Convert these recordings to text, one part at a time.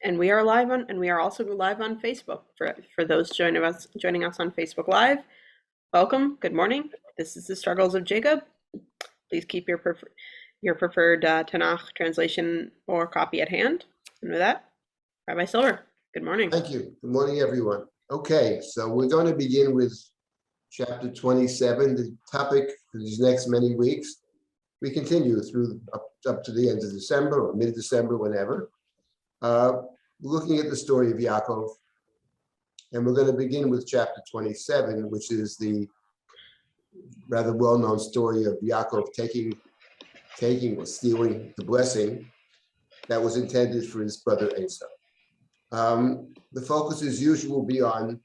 And we are also live on Facebook for those joining us on Facebook Live. Welcome. Good morning. This is the Struggles of Jacob. Please keep your preferred Tanakh translation or copy at hand. And with that, Rabbi Silber, good morning. Thank you. Good morning, everyone. Okay, so we're going to begin with chapter 27, the topic for these next many weeks. We continue through up to the end of December or mid-December, whenever. Looking at the story of Yaakov, and we're going to begin with chapter 27, which is the rather well-known story of Yaakov taking or stealing the blessing that was intended for his brother Esau. The focus, as usual, will be on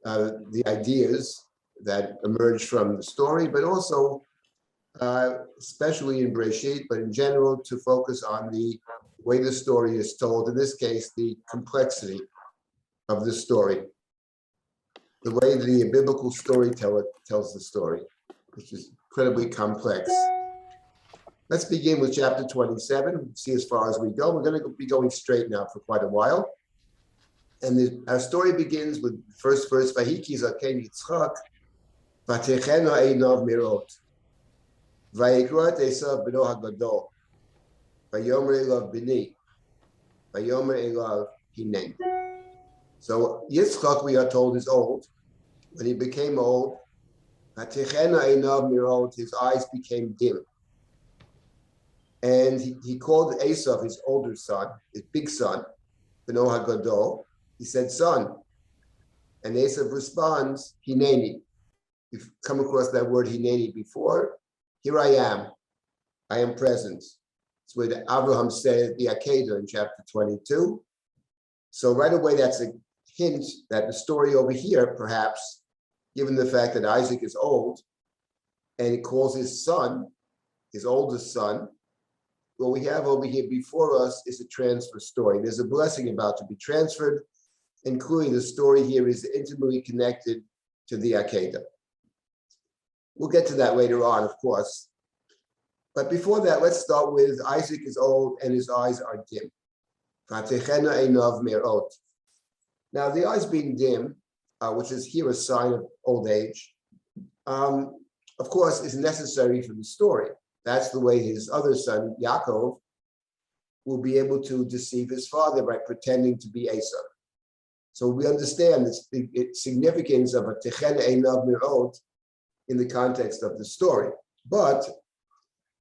the ideas that emerge from the story, but also, especially in Breshit, but in general, to focus on the way the story is told, in this case, the complexity of the story, the way the biblical storyteller tells the story, which is incredibly complex. Let's begin with chapter 27, see as far as we go. We're going to be going straight now for quite a while. And our story begins with the first verse, Vayiki Zaken Yitzchak, Vatecheno Einav Mirot, Vayikra et Esav Beno HaGadol, Vayomer Elav Bini, Vayomer Elav Hineni. So Yitzchak, we are told, is old. When he became old, Vatecheno Einav Mirot, his eyes became dim. And he called Esav, his older son, his big son, Beno HaGadol. He said, son. And Esav responds, Hineni. You've come across that word Hineni before. Here I am present. It's what Abraham said at the Akedah in chapter 22. So right away, that's a hint that the story over here, perhaps, given the fact that Isaac is old, and he calls his son, his oldest son, what we have over here before us is a transfer story. There's a blessing about to be transferred, including the story here is intimately connected to the Akedah. We'll get to that later on, of course. But before that, let's start with Isaac is old and his eyes are dim. Now, the eyes being dim, which is here a sign of old age, of course, is necessary for the story. That's the way his other son, Yaakov, will be able to deceive his father by pretending to be Esau. So we understand the significance of a techen einav mirot in the context of the story. But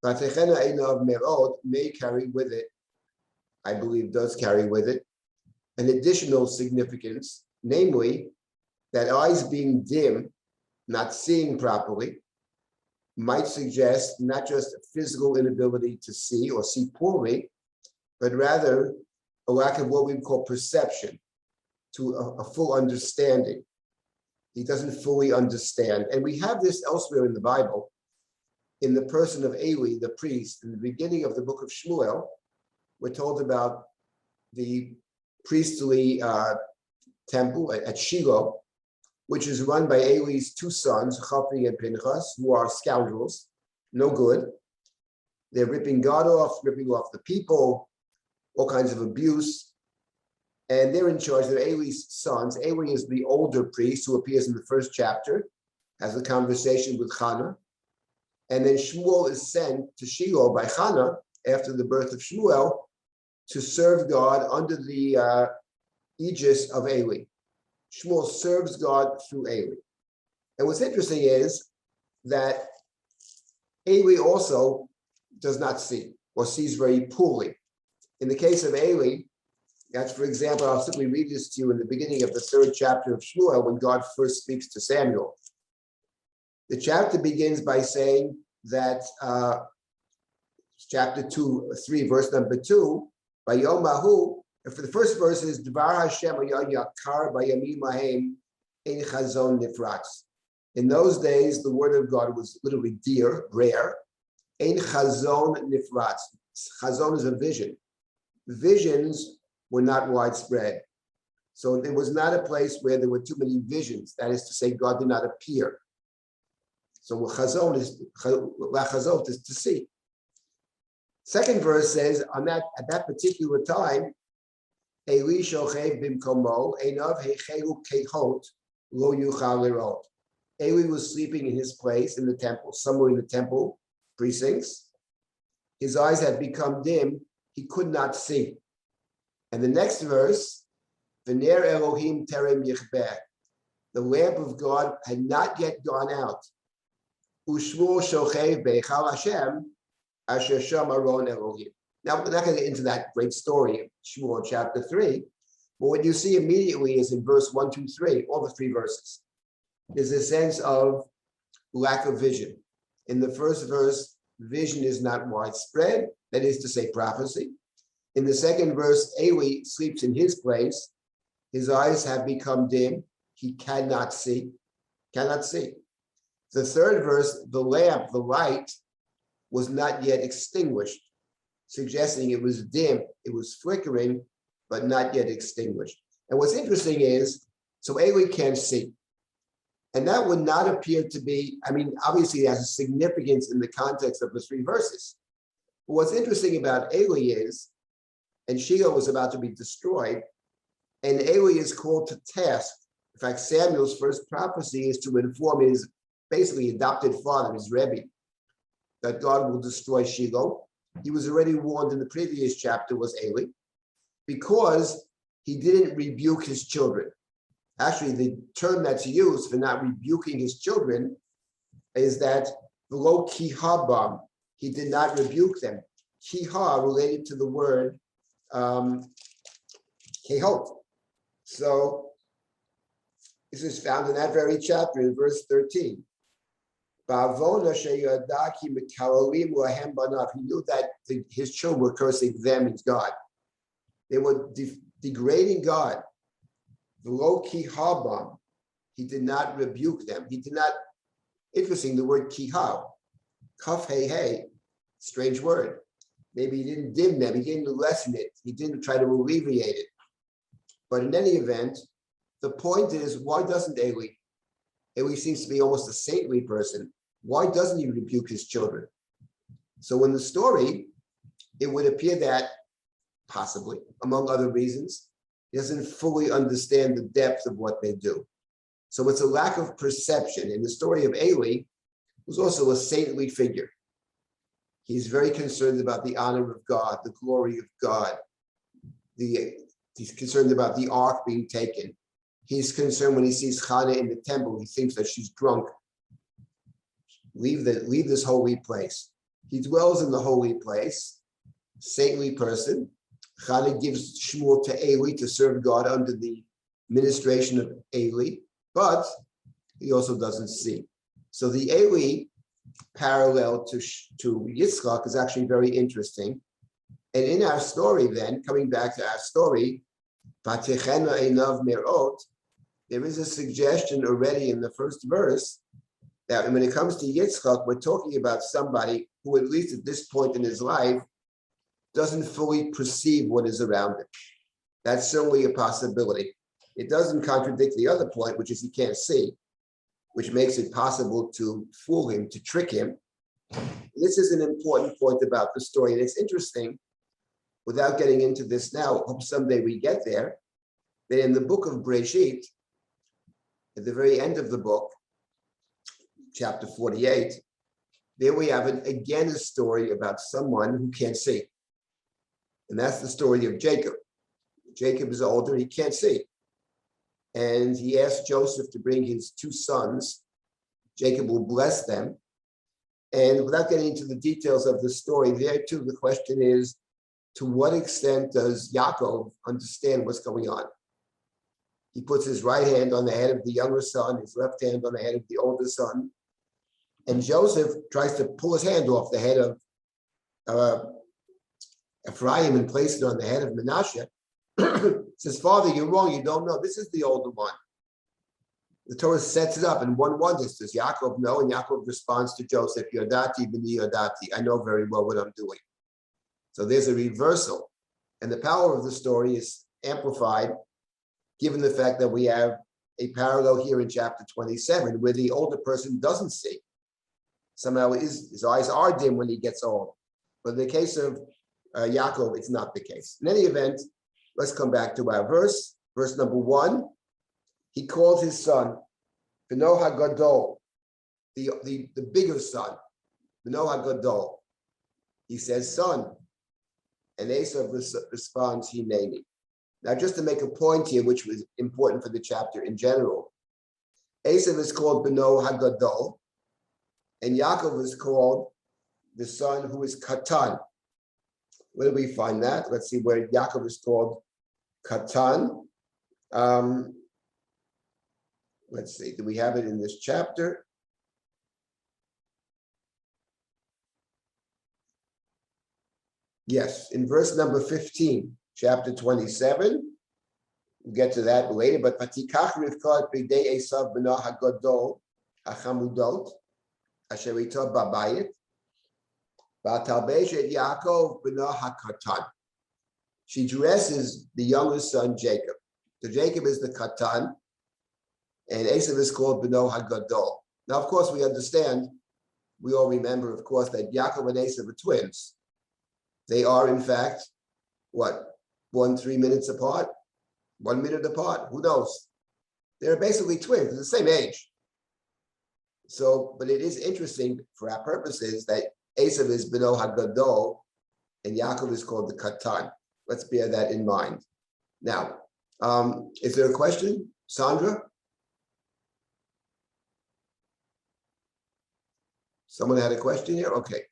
techen einav mirot may carry with it, I believe does carry with it, an additional significance, namely that eyes being dim, not seeing properly, might suggest not just a physical inability to see or see poorly, but rather a lack of what we call perception, to a full understanding. He doesn't fully understand. And we have this elsewhere in the Bible, in the person of Eli, the priest. In the beginning of the book of Shmuel, we're told about the priestly temple at Shiloh, which is run by Eli's two sons, Chafni and Pinchas, who are scoundrels, no good. They're ripping God off, ripping off the people, all kinds of abuse. And they're in charge. They're Eli's sons. Eli is the older priest who appears in the first chapter, has a conversation with Hannah. And then Shmuel is sent to Shiloh by Hannah after the birth of Shmuel to serve God under the aegis of Eli. Shmuel serves God through Eli. And what's interesting is that Eli also does not see or sees very poorly. In the case of Eli, that's, for example, I'll simply read this to you in the beginning of the third chapter of Shmuel when God first speaks to Samuel. The chapter begins by saying that chapter 3, verse number 2, Vayomahu, and for the first verse is Dvar Hashem yakar bayamim lahem ein chazon nifratz. In those days, the word of God was literally dear, rare. Ein chazon nifratz. Chazon is a vision. Visions were not widespread. So there was not a place where there were too many visions. That is to say, God did not appear. So chazon is to see. Second verse says, at that particular time, Eli shochev bimkomo, einav hechelu kehot, lo yuchal lirot. Eli was sleeping in his place in the temple, somewhere in the temple precincts. His eyes had become dim, he could not see. And the next verse, V'ner Elohim terem yichbeh. The lamp of God had not yet gone out. Ushmuel shochev beichal Hashem, asher sham aron Elohim. Now, we're not going to get into that great story of Shmuel chapter 3, but what you see immediately is in verse 1, 2, 3, all the three verses, there's a sense of lack of vision. In the first verse, vision is not widespread, that is to say, prophecy. In the second verse, Eli sleeps in his place. His eyes have become dim. He cannot see. Cannot see. The third verse, the lamp, the light, was not yet extinguished, suggesting it was dim, it was flickering, but not yet extinguished. And what's interesting is, so Eli can't see. And that would not appear to be, I mean, obviously it has a significance in the context of the three verses. But what's interesting about Eli is, and Shiloh was about to be destroyed, and Eli is called to task. In fact, Samuel's first prophecy is to inform his basically adopted father, his Rabbi, that God will destroy Shiloh. He was already warned in the previous chapter was Eli, because he didn't rebuke his children. Actually, the term that's used for not rebuking his children is that v'lo kihabam, he did not rebuke them. Kiha related to the word kehot. So this is found in that very chapter in verse 13. He knew that his children were cursing them as God. They were degrading God. V'lo kihabam, he did not rebuke them. He did not, interesting, the word kiha, kaf hey hey, strange word. Maybe he didn't dim them, he didn't lessen it, he didn't try to alleviate it. But in any event, the point is, why doesn't Eli? Eli seems to be almost a saintly person. Why doesn't he rebuke his children? So in the story, it would appear that possibly, among other reasons, he doesn't fully understand the depth of what they do. So it's a lack of perception. In the story of Eli, who's also a saintly figure, he's very concerned about the honor of God, the glory of God. He's concerned about the ark being taken. He's concerned when he sees Chana in the temple, he thinks that she's drunk. Leave this holy place. He dwells in the holy place, saintly person. Chana gives Shmuel to Eli to serve God under the ministration of Eli, but he also doesn't see. So the Eli parallel to Yitzchak is actually very interesting. And in our story then, coming back to our story, Vatechena einav merot, there is a suggestion already in the first verse that when it comes to Yitzchak, we're talking about somebody who, at least at this point in his life, doesn't fully perceive what is around him. That's certainly a possibility. It doesn't contradict the other point, which is he can't see, which makes it possible to fool him, to trick him. This is an important point about the story, and it's interesting, without getting into this now, hope someday we get there, that in the book of Breshit, at the very end of the book, chapter 48, there we have again a story about someone who can't see. And that's the story of Jacob. Jacob is older, he can't see. And he asked Joseph to bring his two sons. Jacob will bless them. And without getting into the details of the story, there too, the question is, to what extent does Yaakov understand what's going on? He puts his right hand on the head of the younger son, his left hand on the head of the older son. And Joseph tries to pull his hand off the head of Ephraim and place it on the head of Manasseh. Says, Father, you're wrong, you don't know. This is the older one. The Torah sets it up, and one wonders, does Yaakov know? And Yaakov responds to Joseph, Yodati b'ni Yodati, I know very well what I'm doing. So there's a reversal. And the power of the story is amplified, given the fact that we have a parallel here in chapter 27, where the older person doesn't see. Somehow his eyes are dim when he gets old. But in the case of Yaakov, it's not the case. In any event, let's come back to our verse. Verse number 1. He called his son Beno HaGadol, the bigger son. Beno HaGadol. He says, son. And Esav responds, Hineni. Now, just to make a point here, which was important for the chapter in general, Esav is called Beno HaGadol, and Yaakov is called the son who is Katan. Where do we find that? Let's see where Yaakov is called Katan. Let's see, do we have it in this chapter? Yes, in verse number 15, chapter 27. We'll get to that later, but Vatikach Rivka et bidei Esav beno hagadol hachamudot asher ito babayit v'talbesh et Yaakov beno hakatan. She dresses the youngest son Jacob. So Jacob is the katan, and Esav is called beno hagadol. Now, of course, we understand. We all remember, of course, that Yaakov and Esav are twins. They are, in fact, what, 3 minutes apart, 1 minute apart, who knows? They're basically twins, they're the same age. So, but it is interesting for our purposes that Esav is Beno HaGadol and Yaakov is called the Katan. Let's bear that in mind. Now, is there a question? Sandra? Someone had a question here? Okay.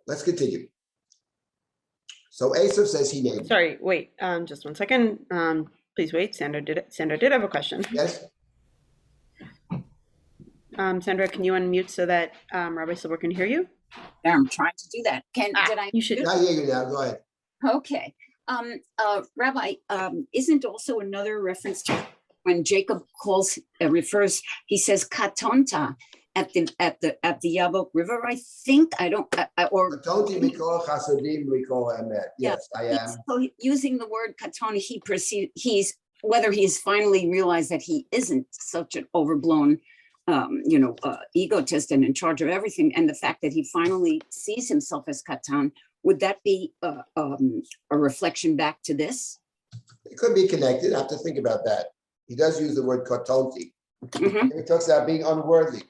Let's continue. So Esav says he named. Sorry, wait, just 1 second. Please wait. Sandra did have a question. Yes. Sandra, can you unmute so that Rabbi Silber can hear you? Yeah, I'm trying to do that. Did I? You should. I hear you now. Go ahead. Okay. Rabbi, isn't also another reference to when Jacob refers, he says katonta at the Yabok River, I think. I don't or Katonti mikol chasadim mikol emet. Yes, I am. So using the word katon, he's whether he's finally realized that he isn't such an overblown egotist and in charge of everything, and the fact that he finally sees himself as katan, would that be a reflection back to this? It could be connected. I have to think about that. He does use the word katonti. He talks about being unworthy.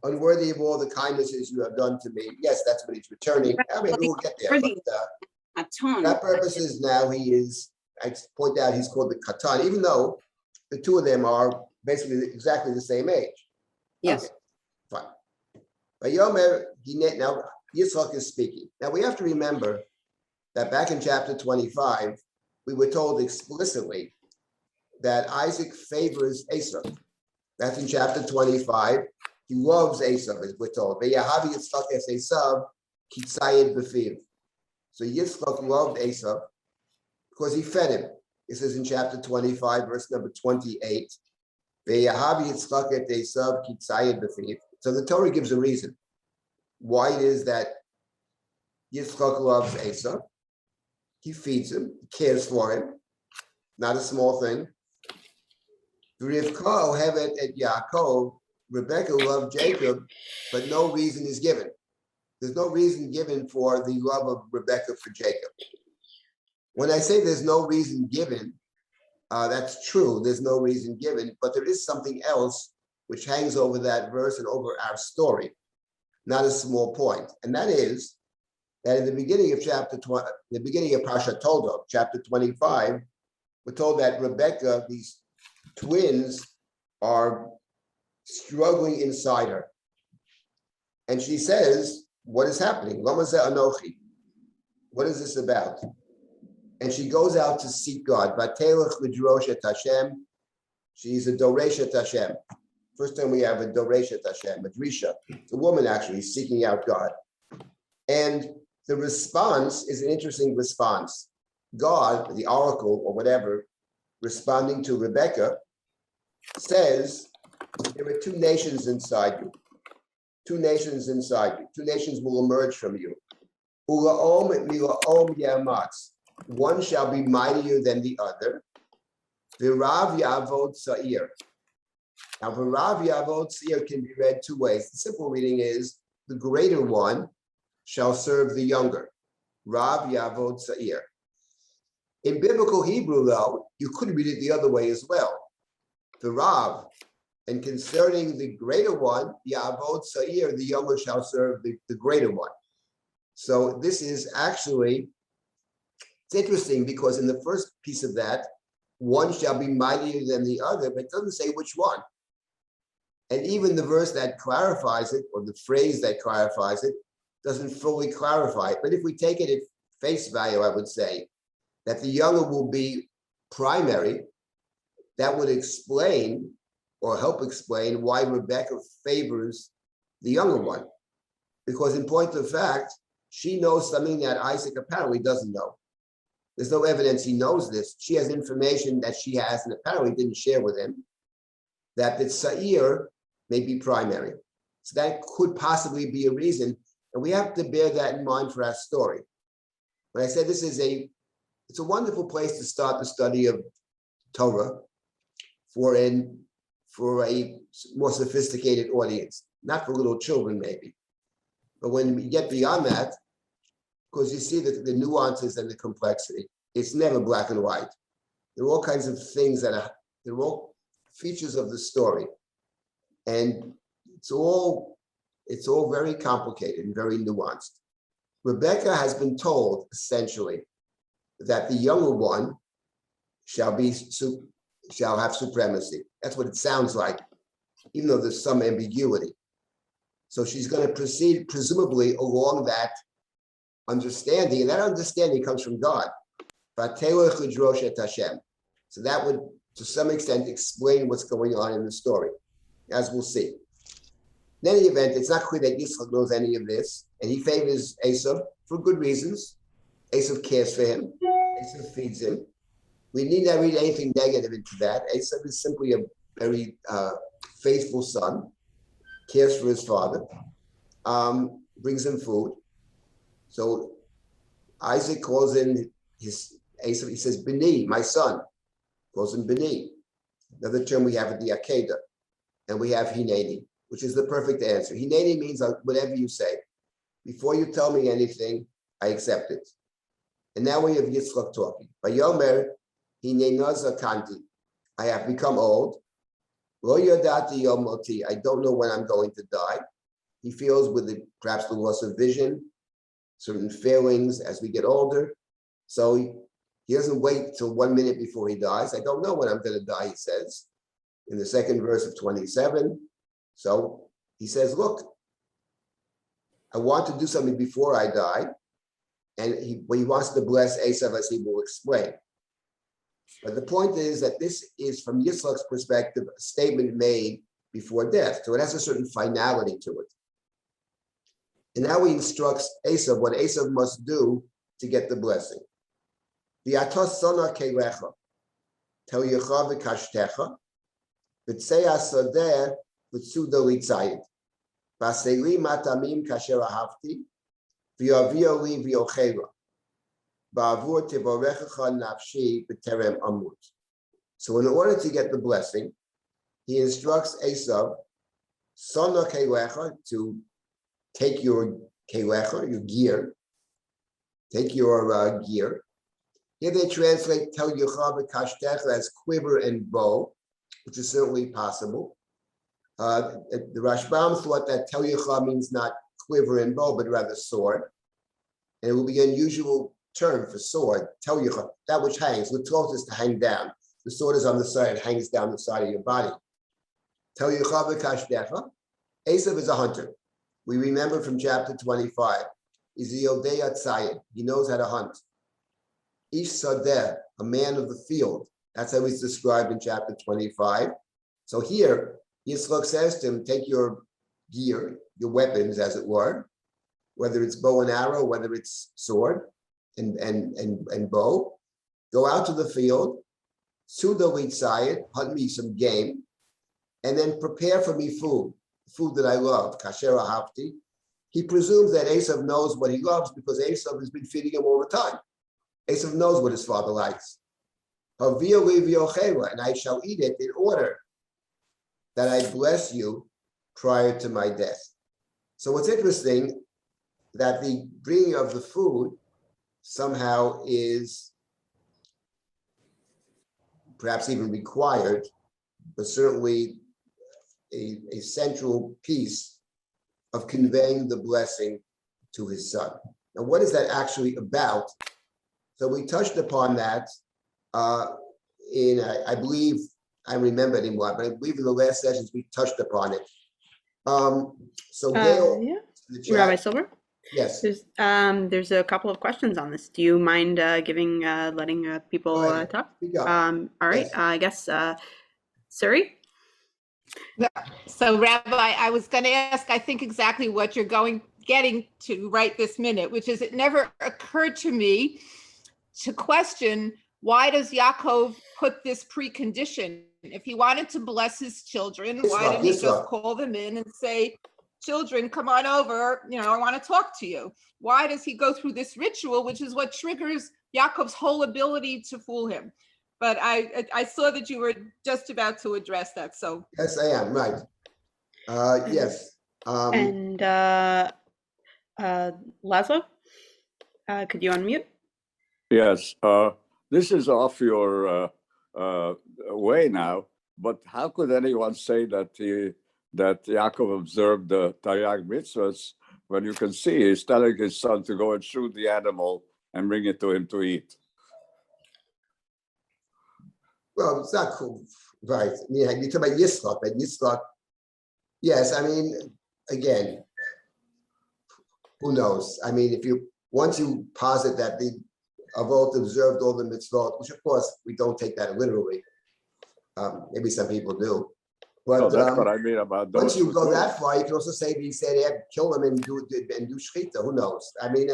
Unworthy of all the kindnesses you have done to me. Yes, that's what he's returning. I mean, we'll get there. But, for that purposes, now he is, I point out, he's called the Katan, even though the two of them are basically exactly the same age. Yes. Okay, fine. But Yomer, now Yitzchak is speaking. Now we have to remember that back in chapter 25, we were told explicitly that Isaac favors Esau. That's in chapter 25. He loves Esav, as we're told. Ve'yahavi Yitzchak es Esav kitzayed b'fiv. So Yitzchak loved Esav because he fed him. It says in chapter 25, verse number 28. Ve'yahavi Yitzchak et Esav kitzayed b'fiv. So the Torah gives a reason why it is that Yitzchak loves Esav. He feeds him, he cares for him. Not a small thing. Rivka ohevet et Yaakov, Rebecca loved Jacob, but no reason is given. There's no reason given for the love of Rebecca for Jacob. When I say there's no reason given, that's true. There's no reason given, but there is something else which hangs over that verse and over our story. Not a small point, and that is that in the beginning of the beginning of Parashat Toldot, chapter 25, we're told that Rebecca, these twins, are struggling inside her. And she says, what is happening? Lama ze anochi? What is this about? And she goes out to seek God. Vatelech lidrosh et Hashem. She's a doresh et Hashem. First time we have a doresh et Hashem, a drisha. It's a woman actually seeking out God. And the response is an interesting response. God, the oracle or whatever, responding to Rebecca, says, there are two nations inside you. Two nations inside you. Two nations will emerge from you. Ulaom mila'om yamatz. One shall be mightier than the other. V'rav yavod sa'ir. Now, v'rav yavod sa'ir can be read two ways. The simple reading is, the greater one shall serve the younger. Rav Yavod Sa'ir. In biblical Hebrew, though, you could read it the other way as well. The Rav, and concerning the greater one, Yavod Sa'ir, the younger shall serve the greater one. So this is actually, it's interesting because in the first piece of that, one shall be mightier than the other, but it doesn't say which one. And even the verse that clarifies it, or the phrase that clarifies it, doesn't fully clarify it. But if we take it at face value, I would say that the younger will be primary. That would explain or help explain why Rebecca favors the younger one. Because in point of fact, she knows something that Isaac apparently doesn't know. There's no evidence he knows this. She has information that she has and apparently didn't share with him, that the Sa'ir may be primary. So that could possibly be a reason. And we have to bear that in mind for our story. When I said this is it's a wonderful place to start the study of Torah for a more sophisticated audience, not for little children maybe. But when we get beyond that, because you see the nuances and the complexity, it's never black and white. There are all kinds of things they're all features of the story. And it's all very complicated and very nuanced. Rebecca has been told essentially that the younger one shall have supremacy. That's what it sounds like, even though there's some ambiguity. So she's going to proceed presumably along that understanding, and that understanding comes from God. So that would, to some extent, explain what's going on in the story, as we'll see. In any event, it's not clear that Yitzchak knows any of this, and he favors Esav for good reasons. Esav cares for him. Esav feeds him. We need not read anything negative into that. Esav is simply a very faithful son, cares for his father, brings him food. So Isaac calls in his Esav, he says, Bini, my son, calls him Bini. Another term we have at the Akedah. And we have Hineni, which is the perfect answer. Hineni means whatever you say. Before you tell me anything, I accept it. And now we have Yitzchak talking. Vayomer Hinena zakanti. I have become old. Lo yodati yom moti. I don't know when I'm going to die. He feels with perhaps the loss of vision, certain failings as we get older. So he doesn't wait till 1 minute before he dies. I don't know when I'm going to die, he says, in the second verse of 27. So he says, look, I want to do something before I die. And he wants to bless Esav, as he will explain. But the point is that this is, from Yitzchak's perspective, a statement made before death. So it has a certain finality to it. And now he instructs Esav what Esav must do to get the blessing. V'atos sona keilecha, tel yecha v'kashtecha, v'tzei asadeh v'tzuda litzayit, v'aseli matamim kasher ahavti, v'yavio li v'yochela, ba'avur tivorechecha nafshi b'terem amut. So in order to get the blessing, he instructs Esav, sona keilecha, to take your keilecha, your gear, take your gear. Here they translate tel yecha v'kashtecha as quiver and bow, which is certainly possible. The Rashbam thought that tel yecha means not quiver and bow, but rather sword. And it will be an unusual term for sword, tel yecha, that which hangs. L'tot is to hang down. The sword is on the side, it hangs down the side of your body. Tel yecha v'kashtecha. Esav is a hunter. We remember from chapter 25. He's a Yodei Tzayid. He knows how to hunt. Ish Sadeh, a man of the field. That's how he's described in chapter 25. So here, Yitzchak says to him, take your gear, your weapons, as it were, whether it's bow and arrow, whether it's sword and bow, go out to the field, Suda Litzayid, hunt me some game, and then prepare for me food that I love, kasher ahavti. He presumes that Esav knows what he loves because Esav has been feeding him all the time. Esav knows what his father likes. And I shall eat it in order that I bless you prior to my death. So what's interesting, that the bringing of the food somehow is perhaps even required, but certainly a central piece of conveying the blessing to his son. Now, what is that actually about? So we touched upon that I believe, I remember anymore, but I believe in the last sessions we touched upon it. So Gail, Yeah. in the chat, Rabbi Silber, yes, there's a couple of questions on this. Do you mind letting people go ahead, talk? speak up. All right. Yes. I guess Suri. So, Rabbi, I was going to ask, I think exactly what you're getting to right this minute, which is it never occurred to me to question, why does Yaakov put this precondition? If he wanted to bless his children, why didn't he just call them in and say, children, come on over, I want to talk to you? Why does he go through this ritual, which is what triggers Yaakov's whole ability to fool him? But I saw that you were just about to address that. So Yes, I am, right. Yes. And Laszlo, could you unmute? Yes, this is off your way now, but how could anyone say that that Yaakov observed the Taryag mitzvahs when you can see he's telling his son to go and shoot the animal and bring it to him to eat? Well, it's not cool, right? I mean, you talk about Yitzchak, but Yitzchak, yes, I mean, again, who knows? I mean, once you posit that the Avot observed all the mitzvot, which of course we don't take that literally. Maybe some people do. But no, that's what I mean about those. Once you go that far, you can also say he said, yeah, kill him and do shechita. Who knows? I mean,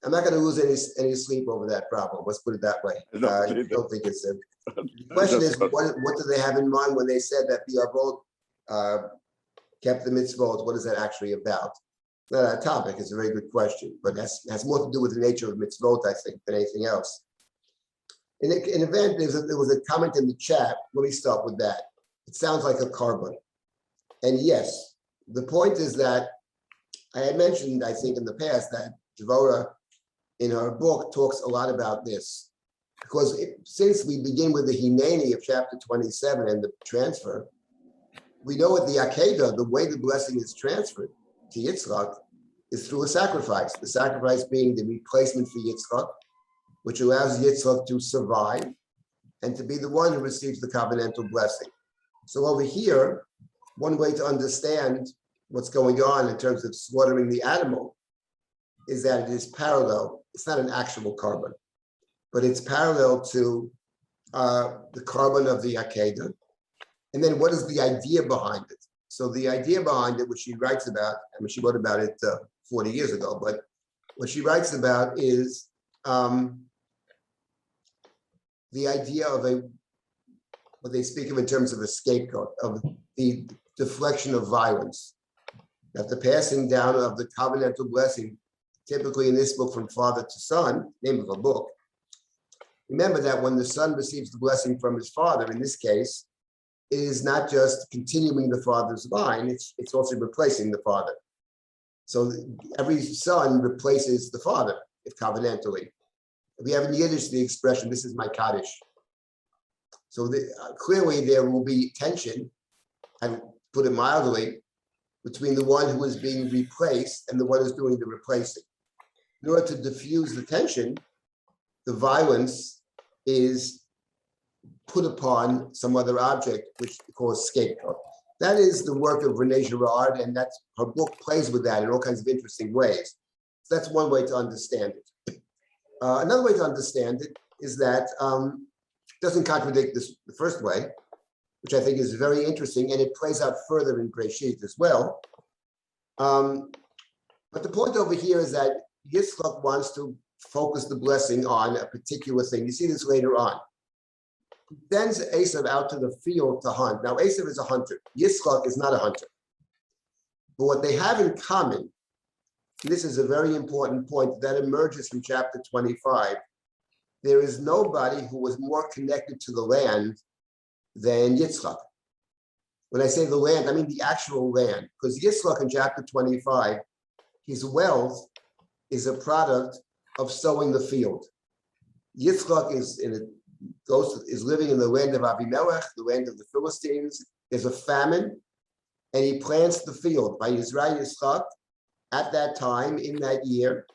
I'm not going to lose any sleep over that problem. Let's put it that way. I don't think it's a. The question is, what do they have in mind when they said that the Avot kept the mitzvot? What is that actually about? It's not a topic. It's a very good question, but has more to do with the nature of mitzvot, I think, than anything else. In an event, there was a comment in the chat. Let me start with that. It sounds like a carbon. And yes, the point is that I had mentioned, I think in the past, that Devora in her book talks a lot about this. Because since we begin with the Hineni of chapter 27 and the transfer, we know at the Akedah, the way the blessing is transferred to Yitzchak is through a sacrifice. The sacrifice being the replacement for Yitzchak, which allows Yitzchak to survive and to be the one who receives the covenantal blessing. So over here, one way to understand what's going on in terms of slaughtering the animal is that it is parallel. It's not an actual carbon, but it's parallel to the carbon of the Akedah. And then what is the idea behind it? So the idea behind it, which she writes about, I mean, she wrote about it 40 years ago, but what she writes about is the idea of what they speak of in terms of a scapegoat, of the deflection of violence, that the passing down of the covenantal blessing, typically in this book from father to son, name of a book. Remember that when the son receives the blessing from his father, in this case, it is not just continuing the father's line, it's also replacing the father. So every son replaces the father, if covenantally. We have in Yiddish the expression, this is my Kaddish. So clearly there will be tension, and put it mildly, between the one who is being replaced and the one who's doing the replacing. In order to diffuse the tension, the violence is put upon some other object, which we call a scapegoat. That is the work of Renee Girard, and that's her book plays with that in all kinds of interesting ways. So that's one way to understand it. Another way to understand it is that it doesn't contradict the first way, which I think is very interesting, and it plays out further in Breshit as well. But the point over here is that Yitzchak wants to focus the blessing on a particular thing. You see this later on. He sends Esav out to the field to hunt. Now, Esav is a hunter. Yitzchak is not a hunter. But what they have in common, and this is a very important point that emerges from chapter 25, there is nobody who was more connected to the land than Yitzchak. When I say the land, I mean the actual land, because Yitzchak in chapter 25, his wealth is a product of sowing the field. Yitzchak is living in the land of Avimelech, the land of the Philistines. There's a famine, and he plants the field by Yisrael Yitzchak at that time in that year,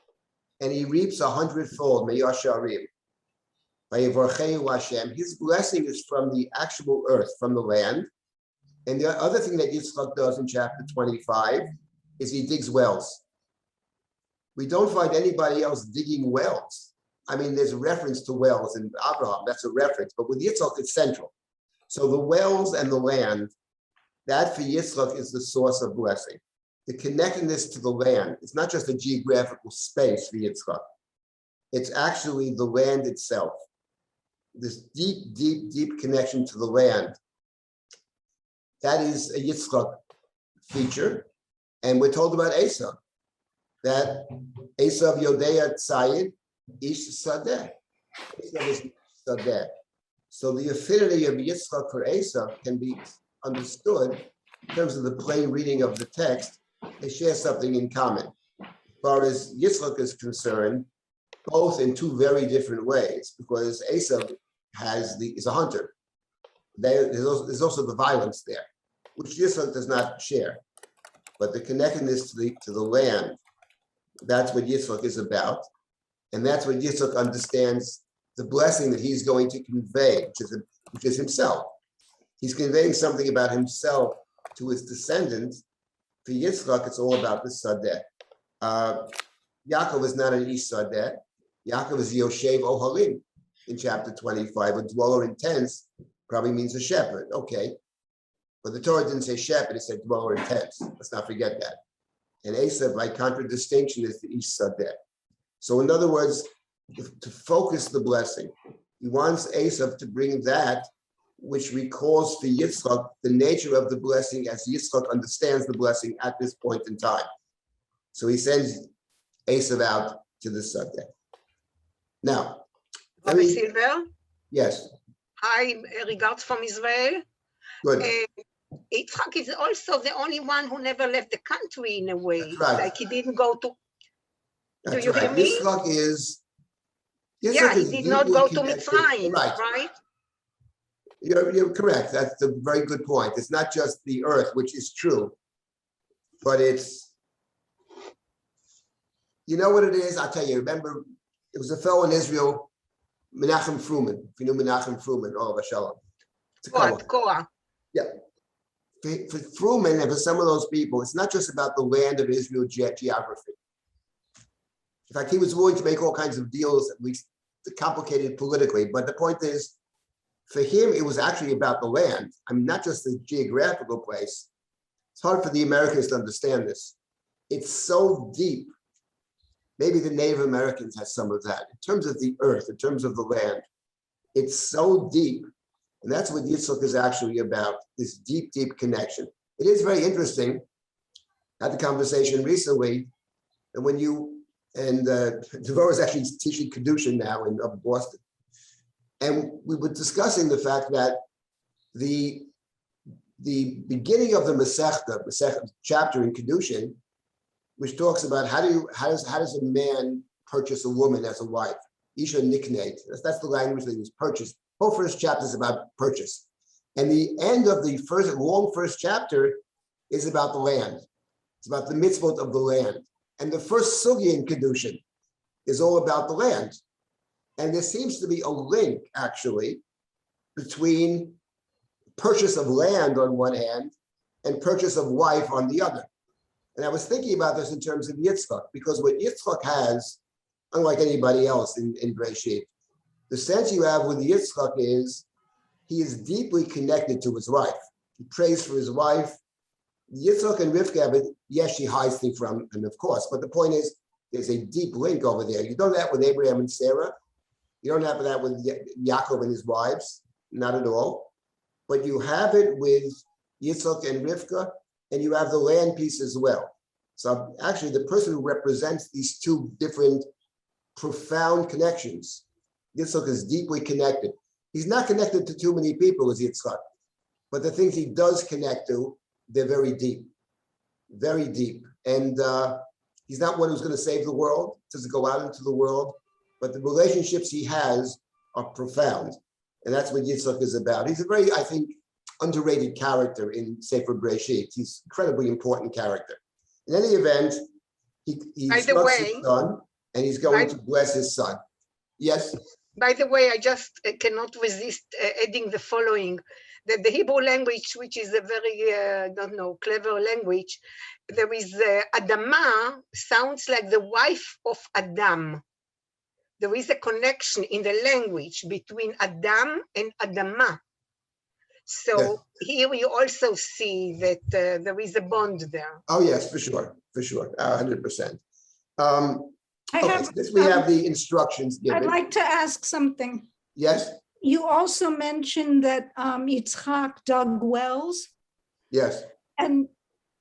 and he reaps 100-fold. Meyasharim. By Yevorcheu Hashem, his blessing is from the actual earth, from the land. And the other thing that Yitzchak does in chapter 25 is he digs wells. We don't find anybody else digging wells. I mean, there's a reference to wells in Abraham, that's a reference, but with Yitzchak, it's central. So the wells and the land, that for Yitzchak is the source of blessing. The connectedness to the land, it's not just a geographical space for Yitzchak. It's actually the land itself. This deep, deep, deep connection to the land. That is a Yitzchak feature. And we're told about Esav, that Esav Yodea Tzayid, Ish Sadeh. Esav is Sadeh. So the affinity of Yitzchak for Esav can be understood in terms of the plain reading of the text. They share something in common. As far as Yitzchak is concerned, both in two very different ways, because Esav is a hunter. There's also the violence there, which Yitzchak does not share. But the connectedness to the land, that's what Yitzchak is about. And that's what Yitzchak understands the blessing that he's going to convey, which is himself. He's conveying something about himself to his descendants. For Yitzchak, it's all about the Sadeh. Yaakov is not an Ish Sadeh. Yaakov is Yoshev Ohalim in chapter 25. A dweller in tents probably means a shepherd. Okay. But the Torah didn't say shepherd, it said dweller in tents. Let's not forget that. And Esav, by contradistinction, is the Ish Sadeh. So in other words, to focus the blessing, he wants Esav to bring that which recalls for Yitzchak the nature of the blessing as Yitzchak understands the blessing at this point in time. So he sends Esav out to the Sadeh. Now, Rabbi Silber, yes, hi, regards from Israel. good. Yitzchak is also the only one who never left the country in a way. That's right. Like he didn't go to. That's you right. hear me? Yitzchak is He did not deeply go to connected. Mitzrayim, Right. right? You're correct. That's a very good point. It's not just the earth, which is true, but it's, you know what it is? I'll tell you. Remember, there was a fellow in Israel, Menachem Fruman. If you know Menachem Fruman, oh, Shalom. Korah. Yeah. For Fruman and for some of those people, it's not just about the land of Israel geography. In fact, he was willing to make all kinds of deals, at least complicated politically. But the point is, for him, it was actually about the land. I mean, not just the geographical place. It's hard for the Americans to understand this. It's so deep. Maybe the Native Americans had some of that. In terms of the earth, in terms of the land, it's so deep. And that's what Yitzchak is actually about, this deep, deep connection. It is very interesting. I had the conversation recently, and when you, and Devorah is actually teaching Kedushin now in Boston. And we were discussing the fact that the beginning of the Masechta chapter in Kedushin, which talks about how does a man purchase a woman as a wife? Isha nikneit. That's the language that was purchased. Whole first chapter is about purchase. And the end of the first chapter is about the land. It's about the mitzvot of the land. And the first sugya in Kedushin is all about the land. And there seems to be a link, actually, between purchase of land on one hand and purchase of wife on the other. And I was thinking about this in terms of Yitzchak, because what Yitzchak has, unlike anybody else in Breshit, the sense you have with Yitzchak is he is deeply connected to his wife. He prays for his wife. Yitzchak and Rivka have it, yes, she hides things from him, of course, but the point is there's a deep link over there. You don't have that with Abraham and Sarah. You don't have that with Yaakov and his wives, not at all. But you have it with Yitzchak and Rivka, and you have the land piece as well. So actually the person who represents these two different profound connections, Yitzchak is deeply connected. He's not connected to too many people as Yitzchak, but the things he does connect to, they're very deep, very deep. And He's not one who's going to save the world, doesn't go out into the world, but the relationships he has are profound. And that's what Yitzhak is about. He's a very, I think, underrated character in Sefer Bereshit. He's an incredibly important character. In any event, he By the instructs way- his son, and he's going By- to bless his son. Yes? By the way, I just cannot resist adding the following, that the Hebrew language, which is a very, I don't know, clever language, there is Adama sounds like the wife of Adam. There is a connection in the language between Adam and Adama. So Yes. here we also see that there is a bond there. Oh, yes, for sure, 100%. I Okay, have, so this we have the instructions I'd given. like to ask something. Yes, You also mentioned that Yitzhak dug wells, yes, and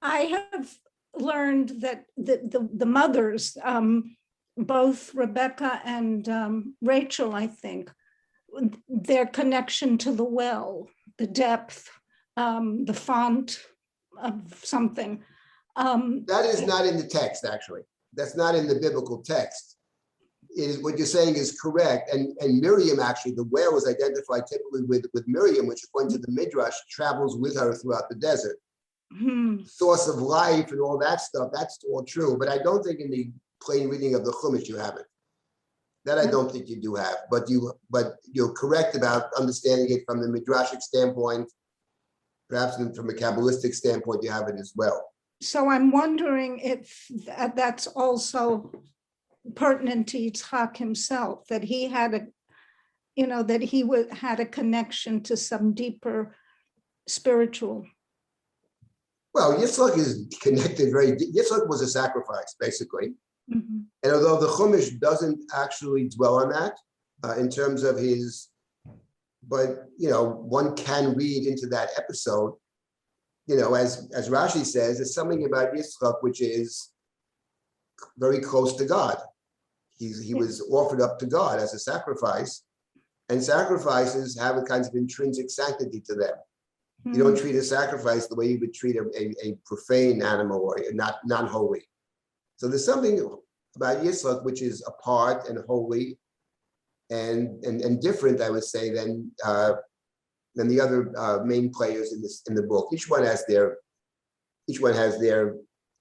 I have learned that the mothers, both Rebecca and Rachel, I think, their connection to the well, the depth, the font of something. that is not in the text, actually. That's not in the biblical text. What you're saying is correct. And Miriam, actually, the whale was identified typically with Miriam, which according to the Midrash, travels with her throughout the desert. Source of life and all that stuff, that's all true. But I don't think in the plain reading of the Chumash you have it. That I don't think you do have. But you're correct about understanding it from the Midrashic standpoint. Perhaps from a Kabbalistic standpoint, you have it as well. So I'm wondering if that's also pertinent to Yitzhak himself, that he had had a connection to some deeper spiritual. Well, Yitzhak is connected Yitzhak was a sacrifice, basically. Mhm. And although the Chumash doesn't actually dwell on that in terms of his, but one can read into that episode. As Rashi says, there's something about Yitzchak which is very close to God. He was offered up to God as a sacrifice, and sacrifices have a kind of intrinsic sanctity to them. You don't treat a sacrifice the way you would treat a profane animal or not non-holy. So there's something about Yitzchak which is apart and holy and different, I would say, than the other main players in the book. Each one has their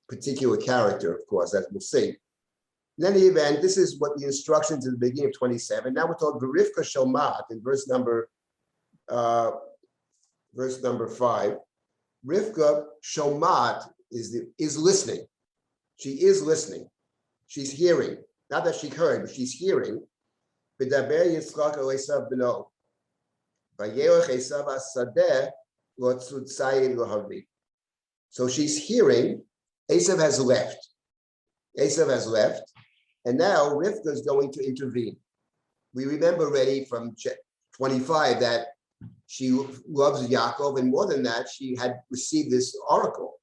particular character, of course, as we'll see. In any event, this is what the instructions at the beginning of 27. Now we're told V'rivka shomat in verse number 5. Rivka shomat is listening. She is listening. She's hearing. Not that she heard, but she's hearing. V'daber Yitzchak el Esav b'no. So she's hearing. Esav has left. And now Rivka is going to intervene. We remember already from 25 that she loves Yaakov, and more than that, she had received this oracle.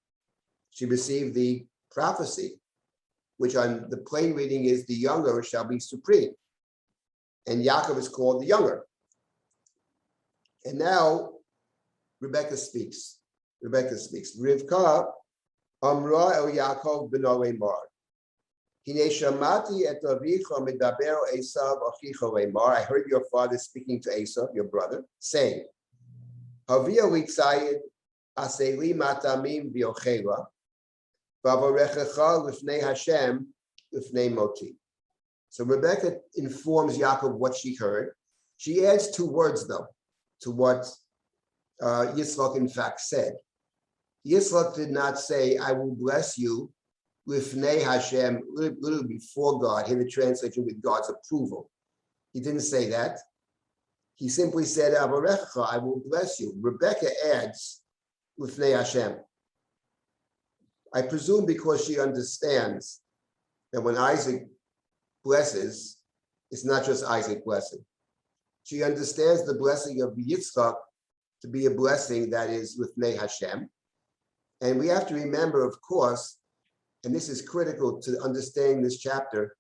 She received the prophecy, which on the plain reading is the younger shall be supreme. And Yaakov is called the younger. And now Rebecca speaks. Rivka amra el Yaakov b'no leimar. Hine shamati et avicha medaber Esav achicha leimar. I heard your father speaking to Esav, your brother, saying, Havia litzayid aseli matamim v'yochela v'avarechecha l'fnei Hashem l'fnei moti. So Rebecca informs Yaakov what she heard. She adds 2 words, though, to what Yitzchak in fact said. Yitzchak did not say, I will bless you Lifnei Hashem, literally before God, here the translation with God's approval. He didn't say that. He simply said, Avarecha, I will bless you. Rebecca adds, Lifnei Hashem. I presume because she understands that when Isaac blesses, it's not just Isaac blessing. She understands the blessing of Yitzchak to be a blessing that is Lifnei Hashem. And we have to remember, of course, and this is critical to understanding this chapter,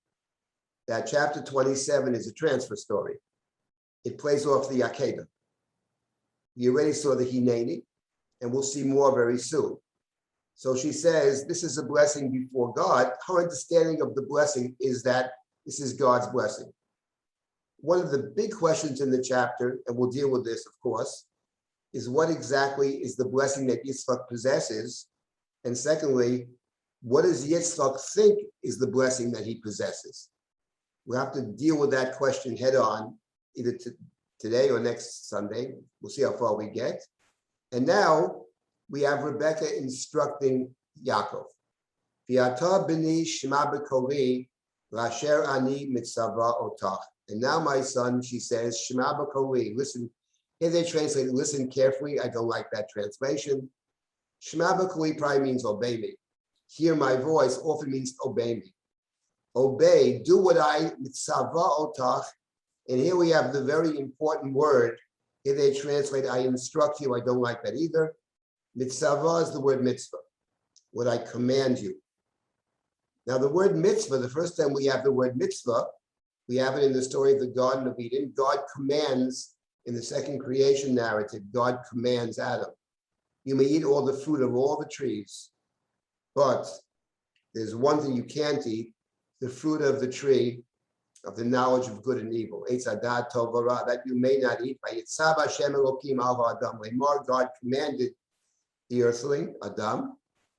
that chapter 27 is a transfer story. It plays off the Akedah. We already saw the Hineni, and we'll see more very soon. So she says, this is a blessing before God. Her understanding of the blessing is that this is God's blessing. One of the big questions in the chapter, and we'll deal with this, of course, is what exactly is the blessing that Yitzchak possesses? And secondly, what does Yitzchak think is the blessing that he possesses? We'll have to deal with that question head on, either today or next Sunday. We'll see how far we get. And now we have Rebecca instructing Yaakov. V'ata b'ni shema b'koli l'asher ani mitzava otach. And now, my son, she says, shema b'koli. Listen, here they translate, listen carefully. I don't like that translation. Shema b'koli probably means obey me. Hear my voice often means obey me. Obey, do what I mitzava otach. And here we have the very important word. Here they translate, I instruct you. I don't like that either. Mitzvah is the word mitzvah, what I command you. Now, the word mitzvah, the first time we have the word mitzvah, we have it in the story of the Garden of Eden. God commands, in the second creation narrative, God commands Adam, you may eat all the fruit of all the trees, but there's one thing you can't eat, the fruit of the tree of the knowledge of good and evil, that you may not eat. God commanded the earthling, Adam,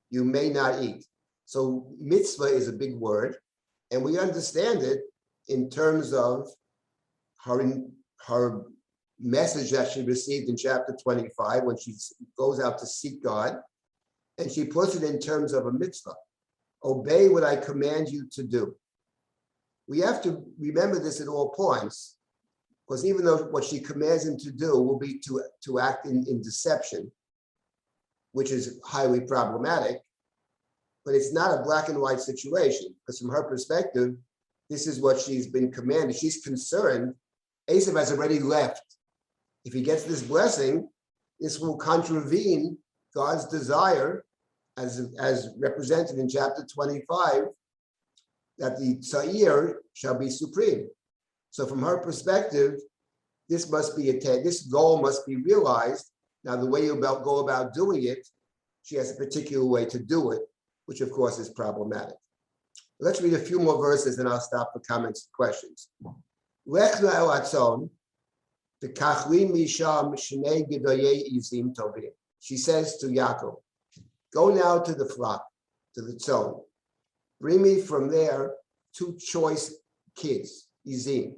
you may not eat. So mitzvah is a big word, and we understand it in terms of her message that she received in chapter 25 when she goes out to seek God, and she puts it in terms of a mitzvah. Obey what I command you to do. We have to remember this at all points, because even though what she commands him to do will be to act in deception, which is highly problematic, but it's not a black and white situation, because from her perspective, this is what she's been commanded. She's concerned. Esav has already left. If he gets this blessing, this will contravene God's desire, as represented in chapter 25, that the Tzair shall be supreme. So from her perspective, this goal must be realized. Now, the way you go about doing it, she has a particular way to do it, which of course is problematic. Let's read a few more verses and I'll stop for comments and questions. Lechna el atzon, v'kachli misham shnei gedoyei izim tovim. She says to Yaakov, go now to the flock, to the tzon. Bring me from there 2 choice kids, izim.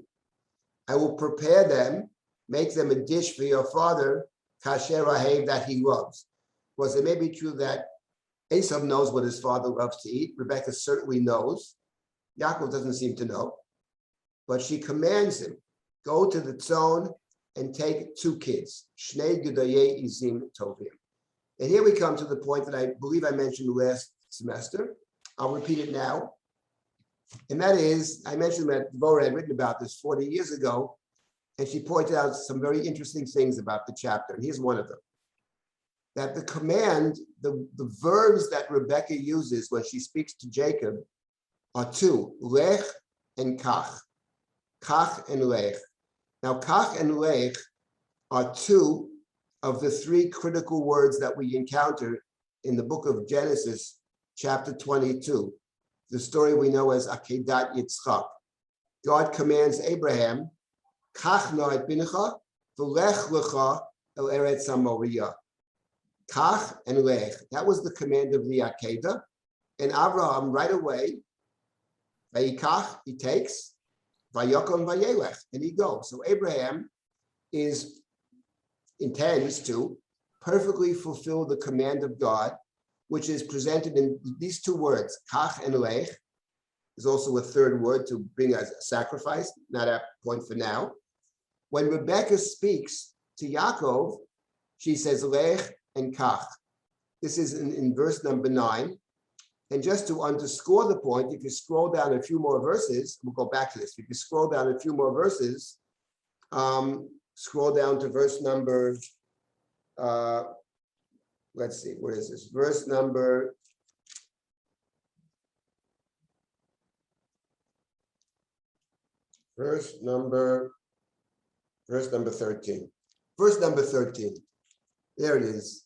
I will prepare them, make them a dish for your father, kasher ahev, that he loves. Because it may be true that Esav knows what his father loves to eat. Rebecca certainly knows. Yaakov doesn't seem to know. But she commands him, go to the tzon and take 2 kids. Shnei gedoyei izim tovim. And here we come to the point that I believe I mentioned last semester. I'll repeat it now. And that is, I mentioned that Devorah had written about this 40 years ago, and she pointed out some very interesting things about the chapter. And here's one of them. That the command, the verbs that Rebecca uses when she speaks to Jacob are 2, lech and kach. Kach and lech. Now, kach and lech are 2 of the 3 critical words that we encounter in the book of Genesis, chapter 22, the story we know as Akedat Yitzchak. God commands Abraham, kach na et bincha, v'lech lecha el eretz ha-moriah. Kach and lech. That was the command of the Akedah. And Abraham right away, vayikach, he takes, vayokon vayelech, and he goes. So Abraham intends to perfectly fulfill the command of God, which is presented in these 2 words, kach and lech. There's also a third word to bring as a sacrifice, not a point for now. When Rebecca speaks to Yaakov, she says lech and kach. This is in verse number 9. And just to underscore the point, if you scroll down a few more verses, we'll go back to this. If you scroll down a few more verses, scroll down to verse number, let's see, where is this? Verse number 13. Verse number 13. There it is.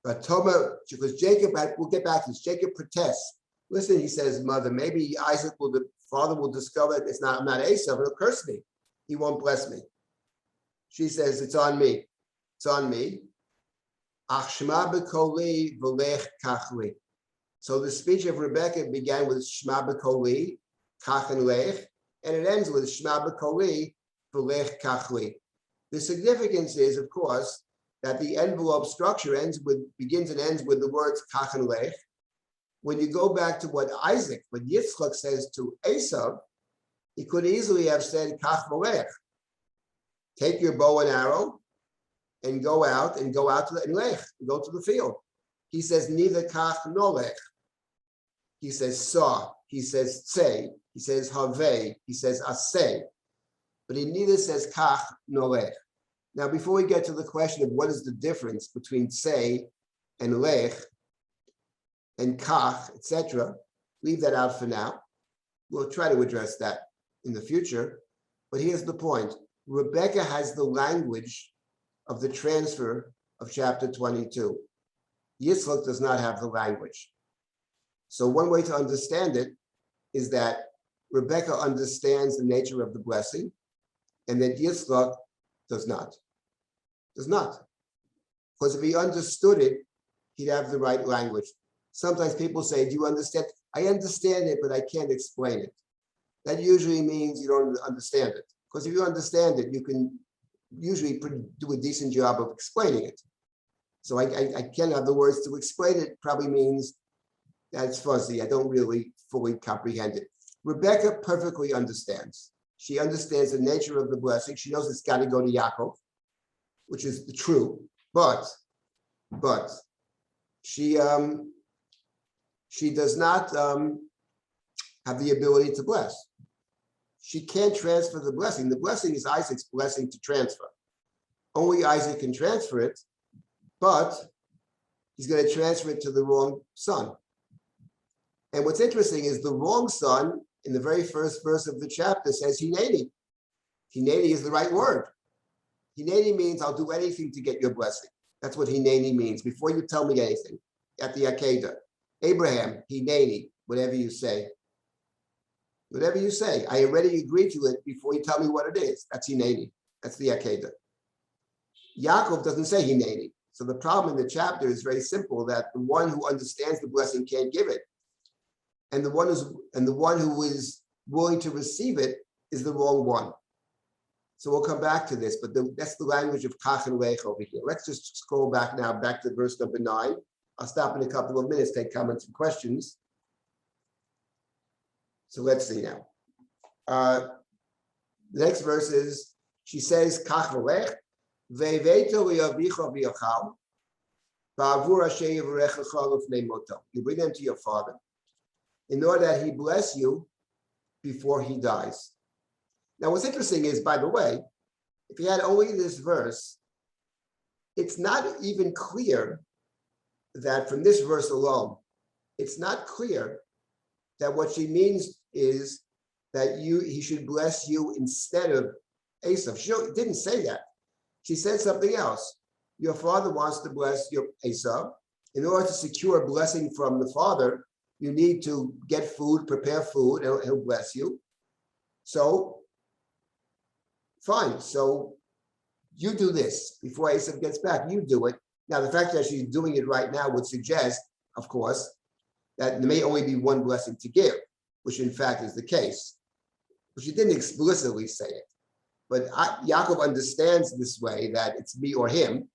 But Toma, because Jacob, we'll get back to this, Jacob protests. Listen, he says, mother, maybe Isaac will, the father will discover I'm not Esau, it'll curse me. He won't bless me. She says, it's on me. It's on me. Shema b'koli v'lech kachli. So the speech of Rebecca began with Shema b'koli, kach and lech, and it ends with Shema b'koli v'lech kachli. The significance is, of course, that the envelope structure begins and ends with the words kach and lech. When you go back to what Yitzchak says to Esau, he could easily have said kach v'lech. Take your bow and arrow and go out to the field. He says neither kach nor lech. He says saw, he says tzei, he says havei, he says aseh, but he neither says kach nor lech. Now, before we get to the question of what is the difference between tzei and lech and kach, etc., leave that out for now. We'll try to address that in the future. But here's the point. Rebecca has the language of the transfer of chapter 22. Yitzchak does not have the language. So one way to understand it is that Rebecca understands the nature of the blessing and that Yitzchak does not. Does not. Because if he understood it, he'd have the right language. Sometimes people say, do you understand? I understand it, but I can't explain it. That usually means you don't understand it. Because if you understand it, you can usually do a decent job of explaining it. So I can't have the words to explain it, probably means that's fuzzy. I don't really fully comprehend it. Rebecca perfectly understands. She understands the nature of the blessing. She knows it's got to go to Yaakov, which is true. But she does not have the ability to bless. She can't transfer the blessing. The blessing is Isaac's blessing to transfer. Only Isaac can transfer it, but he's going to transfer it to the wrong son. And what's interesting is the wrong son, in the very first verse of the chapter, says Hineni. Hineni is the right word. Hineni means I'll do anything to get your blessing. That's what Hineni means. Before you tell me anything, at the Akedah. Abraham, Hineni, whatever you say. Whatever you say, I already agreed to it before you tell me what it is. That's Hineni. That's the Akedah. Yaakov doesn't say Hineni. So the problem in the chapter is very simple, that the one who understands the blessing can't give it. And the one who is willing to receive it is the wrong one. So we'll come back to this, but that's the language of kach and lech over here. Let's just scroll back now, back to verse number 9. I'll stop in a couple of minutes, take comments and questions. So let's see now. The next verse is, she says, kach v'lech, ve'veito v'yavicha v'yachal, ba'avur asher yivarechecha l'fnei moto. You bring them to your father, in order that he bless you before he dies. Now, what's interesting is, by the way, if you had only this verse, it's not even clear that from this verse alone, it's not clear that what she means is that he should bless you instead of Esau. She didn't say that. She said something else. Your father wants to bless your Esau. In order to secure a blessing from the father, you need to get food, prepare food, and he'll bless you. So, fine. So you do this before Esau gets back. You do it. Now, the fact that she's doing it right now would suggest, of course, that there may only be one blessing to give, which in fact is the case. But she didn't explicitly say it. But Yaakov understands this way, that it's me or him,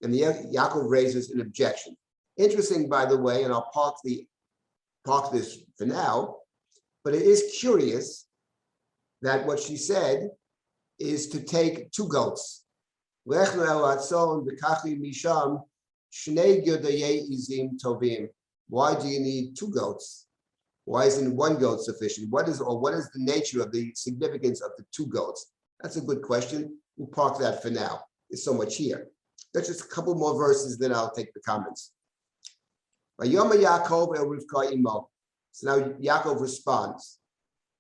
and Yaakov raises an objection. Interesting, by the way, and I'll park this for now, but it is curious that what she said is to take 2 goats. Why do you need 2 goats? Why isn't 1 goat sufficient? What is the nature of the significance of the 2 goats? That's a good question. We'll park that for now. There's so much here. There's just a couple more verses, then I'll take the comments. So now Yaakov responds.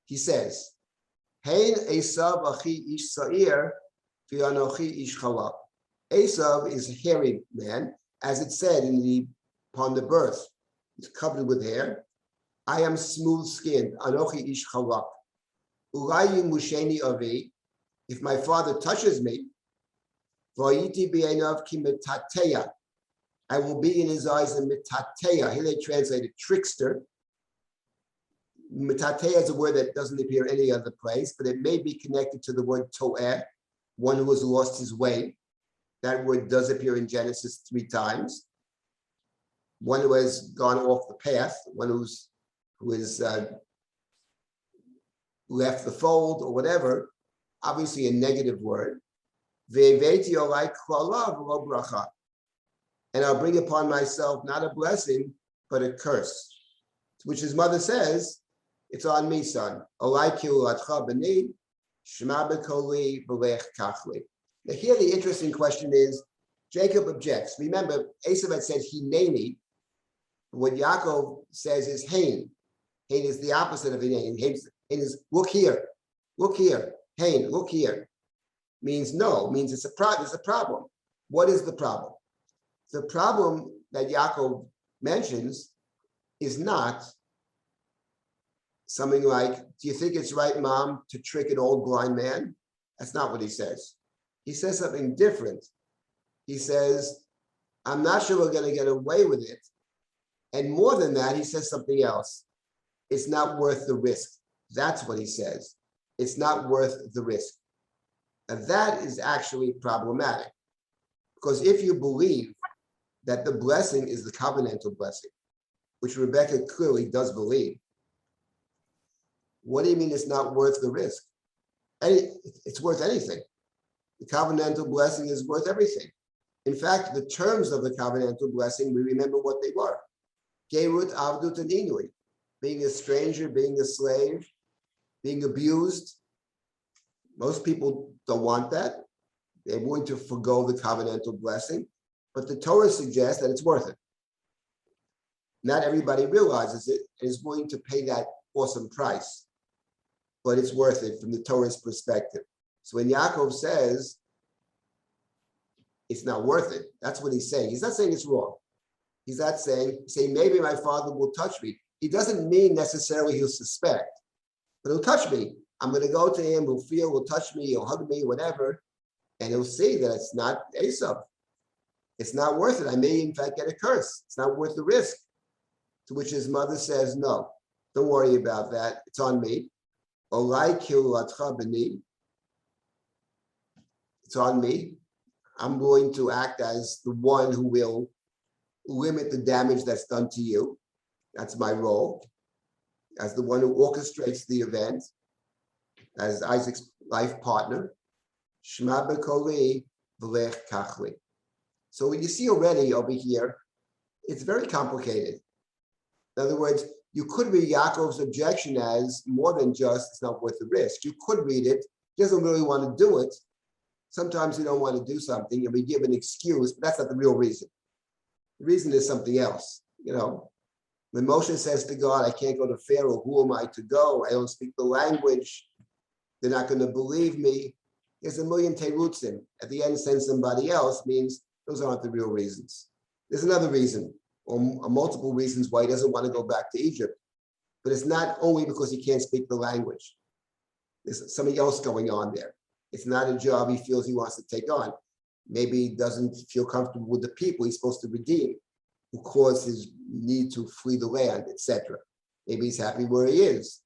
He says, Hein Esav achi ish sa'ir v'anochi ish chalak. Esav is a hairy man, as it said upon the birth, he's covered with hair. I am smooth-skinned. Anochi ish chalak. Ulayi musheni avi. If my father touches me, vayiti b'einav ki metateya. I will be in his eyes a metateya. Here they translate it trickster. Metateya is a word that doesn't appear any other place, but it may be connected to the word to'eh, one who has lost his way. That word does appear in Genesis 3 times. One who has gone off the path, one who is left the fold or whatever, obviously a negative word. And I'll bring upon myself not a blessing, but a curse. Which his mother says, it's on me, son. Now here the interesting question is, Jacob objects. Remember, Esav had said hineni. What Yaakov says is hain. Hain is the opposite of hain. Hain is look here, look here. Hain, look here. Means no, means it's a there's a problem. What is the problem? The problem that Yaakov mentions is not something like, do you think it's right, Mom, to trick an old blind man? That's not what he says. He says something different. He says, I'm not sure we're going to get away with it. And more than that, he says something else. It's not worth the risk. That's what he says. It's not worth the risk. And that is actually problematic. Because if you believe that the blessing is the covenantal blessing, which Rebecca clearly does believe, what do you mean it's not worth the risk? It's worth anything. The covenantal blessing is worth everything. In fact, the terms of the covenantal blessing, we remember what they were. Gerut, Avdut, and Inui. Being a stranger, being a slave, being abused. Most people don't want that. They're willing to forgo the covenantal blessing. But the Torah suggests that it's worth it. Not everybody realizes it and is willing to pay that awesome price. But it's worth it from the Torah's perspective. So when Yaakov says it's not worth it, that's what he's saying. He's not saying it's wrong. He's not saying maybe my father will touch me. He doesn't mean necessarily he'll suspect, but he'll touch me. I'm going to go to him, he'll touch me, he'll hug me, whatever, and he'll see that it's not Esav. It's not worth it. I may in fact get a curse. It's not worth the risk. To which his mother says, no, don't worry about that. It's on me. It's on me. I'm going to act as the one who will limit the damage that's done to you. That's my role. As the one who orchestrates the event, as Isaac's life partner. Shema b'koli v'lech kachli. So what you see already over here, it's very complicated. In other words, you could read Yaakov's objection as more than just it's not worth the risk. You could read it, he doesn't really want to do it. Sometimes we don't want to do something and we give an excuse, but that's not the real reason. The reason is something else. When Moshe says to God, I can't go to Pharaoh, who am I to go? I don't speak the language. They're not going to believe me. There's a million terutzim. At the end, send somebody else means those aren't the real reasons. There's another reason, or multiple reasons why he doesn't want to go back to Egypt. But it's not only because he can't speak the language. There's something else going on there. It's not a job he feels he wants to take on. Maybe he doesn't feel comfortable with the people he's supposed to redeem, who caused his need to flee the land, etc. Maybe he's happy where he is.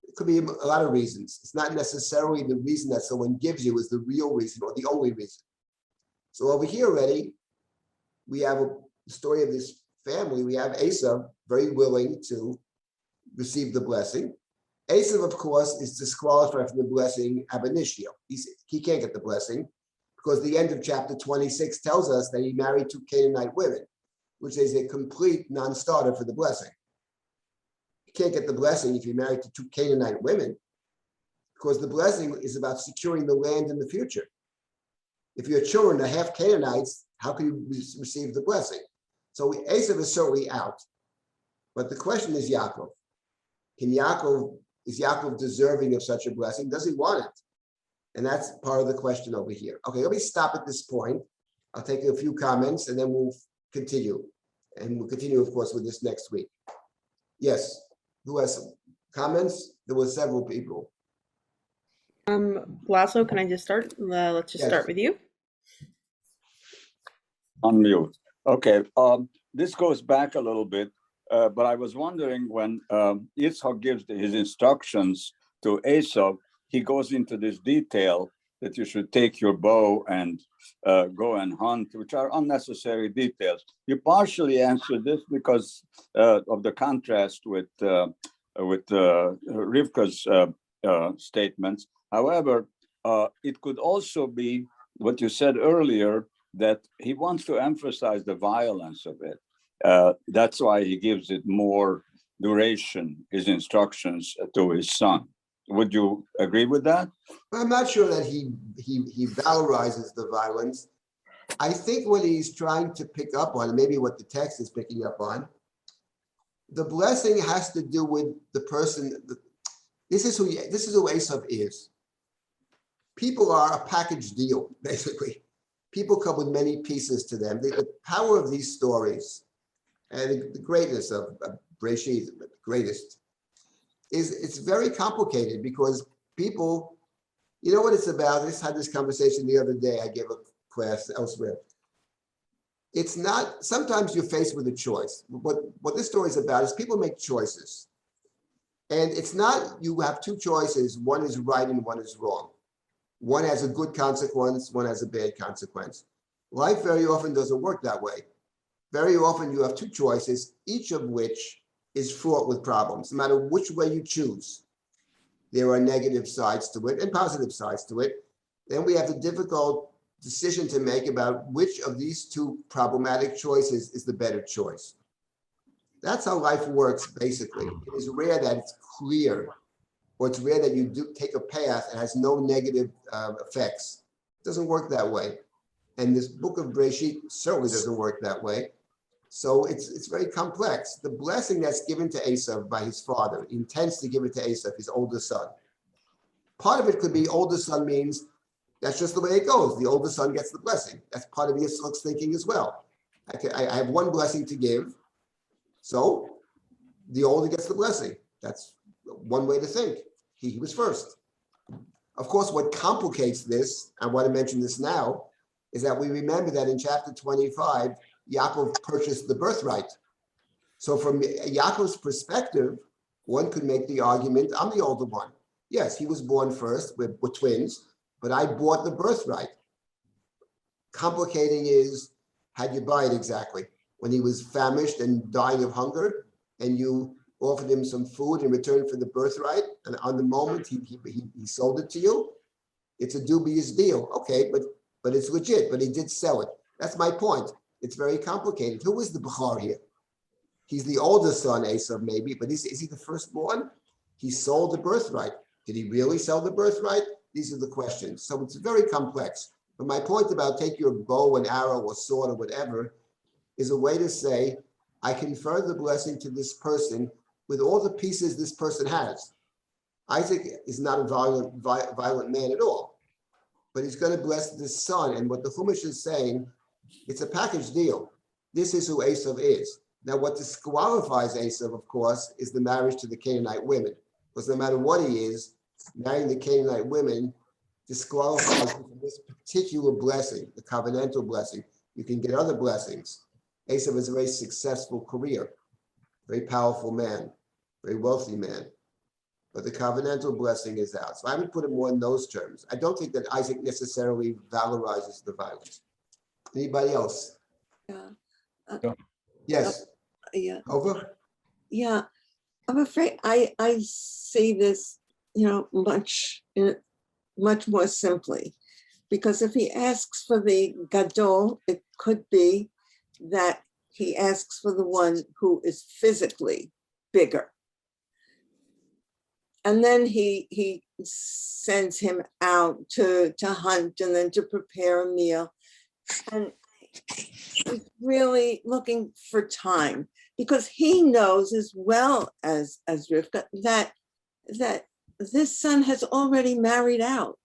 It could be a lot of reasons. It's not necessarily the reason that someone gives you is the real reason or the only reason. So over here already, we have the story of this family. We have Esav very willing to receive the blessing. Esav, of course, is disqualified from the blessing ab initio. He can't get the blessing because the end of chapter 26 tells us that he married 2 Canaanite women, which is a complete non-starter for the blessing. You can't get the blessing if you're married to 2 Canaanite women because the blessing is about securing the land in the future. If your children are half Canaanites, how can you receive the blessing? So Esav is certainly out. But the question is Yaakov. Is Yaakov deserving of such a blessing? Does he want it? And that's part of the question over here. Okay, let me stop at this point. I'll take a few comments and then we'll continue. And we'll continue, of course, with this next week. Yes, who has some comments? There were several people. Laszlo, can I just start? Let's just Yes. start with you. Unmute. Okay, this goes back a little bit, but I was wondering when Yitzhak gives his instructions to Esau, he goes into this detail that you should take your bow and go and hunt, which are unnecessary details. You partially answered this because of the contrast with Rivka's statements. However, it could also be what you said earlier, that he wants to emphasize the violence of it. That's why he gives it more duration, his instructions to his son. Would you agree with that? I'm not sure that he valorizes the violence. I think what he's trying to pick up on, maybe what the text is picking up on, the blessing has to do with the person. This is who Esau is. People are a package deal, basically. People come with many pieces to them. The power of these stories and the greatness of Breshit, the greatest, is it's very complicated because people, you know what it's about? I just had this conversation the other day. I gave a class elsewhere. It's not, sometimes you're faced with a choice. What this story is about is people make choices. And it's not, you have two choices. One is right and one is wrong. One has a good consequence, one has a bad consequence. Life very often doesn't work that way. Very often you have two choices, each of which is fraught with problems. No matter which way you choose, there are negative sides to it and positive sides to it. Then we have the difficult decision to make about which of these two problematic choices is the better choice. That's how life works, basically. It is rare that it's clear, or it's rare that you do take a path and has no negative effects. It doesn't work that way. And this book of Breshit certainly doesn't work that way. So it's very complex. The blessing that's given to Esau by his father, he intends to give it to Esau, his older son. Part of it could be older son means that's just the way it goes. The older son gets the blessing. That's part of Yitzchak's thinking as well. I have one blessing to give, so the older gets the blessing. That's one way to think. He was first. Of course, what complicates this, and why I mention this now, is that we remember that in chapter 25, Yaakov purchased the birthright. So from Yaakov's perspective, one could make the argument, I'm the older one. Yes, he was born first, we're twins, but I bought the birthright. Complicating is, how'd you buy it exactly? When he was famished and dying of hunger, and you offered him some food in return for the birthright, and on the moment he sold it to you, it's a dubious deal. Okay, but it's legit, but he did sell it. That's my point. It's very complicated. Who is the Bechar here? He's the older son, Esau, maybe, but is he the firstborn? He sold the birthright. Did he really sell the birthright? These are the questions. So it's very complex. But my point about take your bow and arrow or sword or whatever is a way to say, I confer the blessing to this person with all the pieces this person has. Isaac is not a violent man at all, but he's going to bless this son. And what the Chumash is saying, it's a package deal. This is who Esau is. Now, what disqualifies Esau, of course, is the marriage to the Canaanite women. Because no matter what he is, marrying the Canaanite women disqualifies him from this particular blessing, the covenantal blessing. You can get other blessings. Esau has a very successful career, very powerful man, very wealthy man. But the covenantal blessing is out. So I would put it more in those terms. I don't think that Isaac necessarily valorizes the violence. Anybody else? Yeah. Yes. Yeah. Over? Yeah. I'm afraid I see this, much more simply, because if he asks for the gadol, it could be that he asks for the one who is physically bigger. And then he sends him out to hunt and then to prepare a meal. And he's really looking for time, because he knows as well as Rivka that this son has already married out,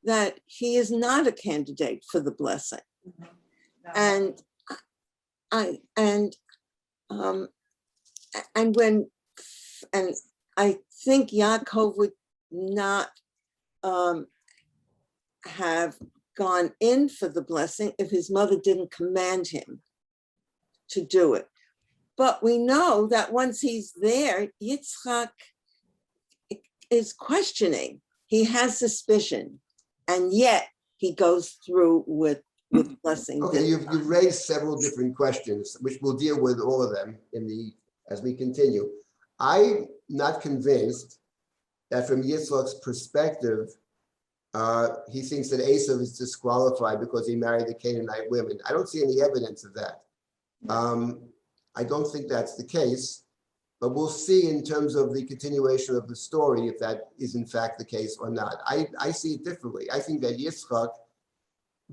that he is not a candidate for the blessing. And um, and when, and I think Yaakov would not have gone in for the blessing if his mother didn't command him to do it. But we know that once he's there, Yitzchak is questioning. He has suspicion, and yet he goes through with blessing. Okay, you've raised several different questions, which we'll deal with all of them as we continue. I'm not convinced that from Yitzchak's perspective, he thinks that Esav is disqualified because he married the Canaanite women. I don't see any evidence of that. I don't think that's the case, but we'll see in terms of the continuation of the story if that is in fact the case or not. I see it differently. I think that Yitzchak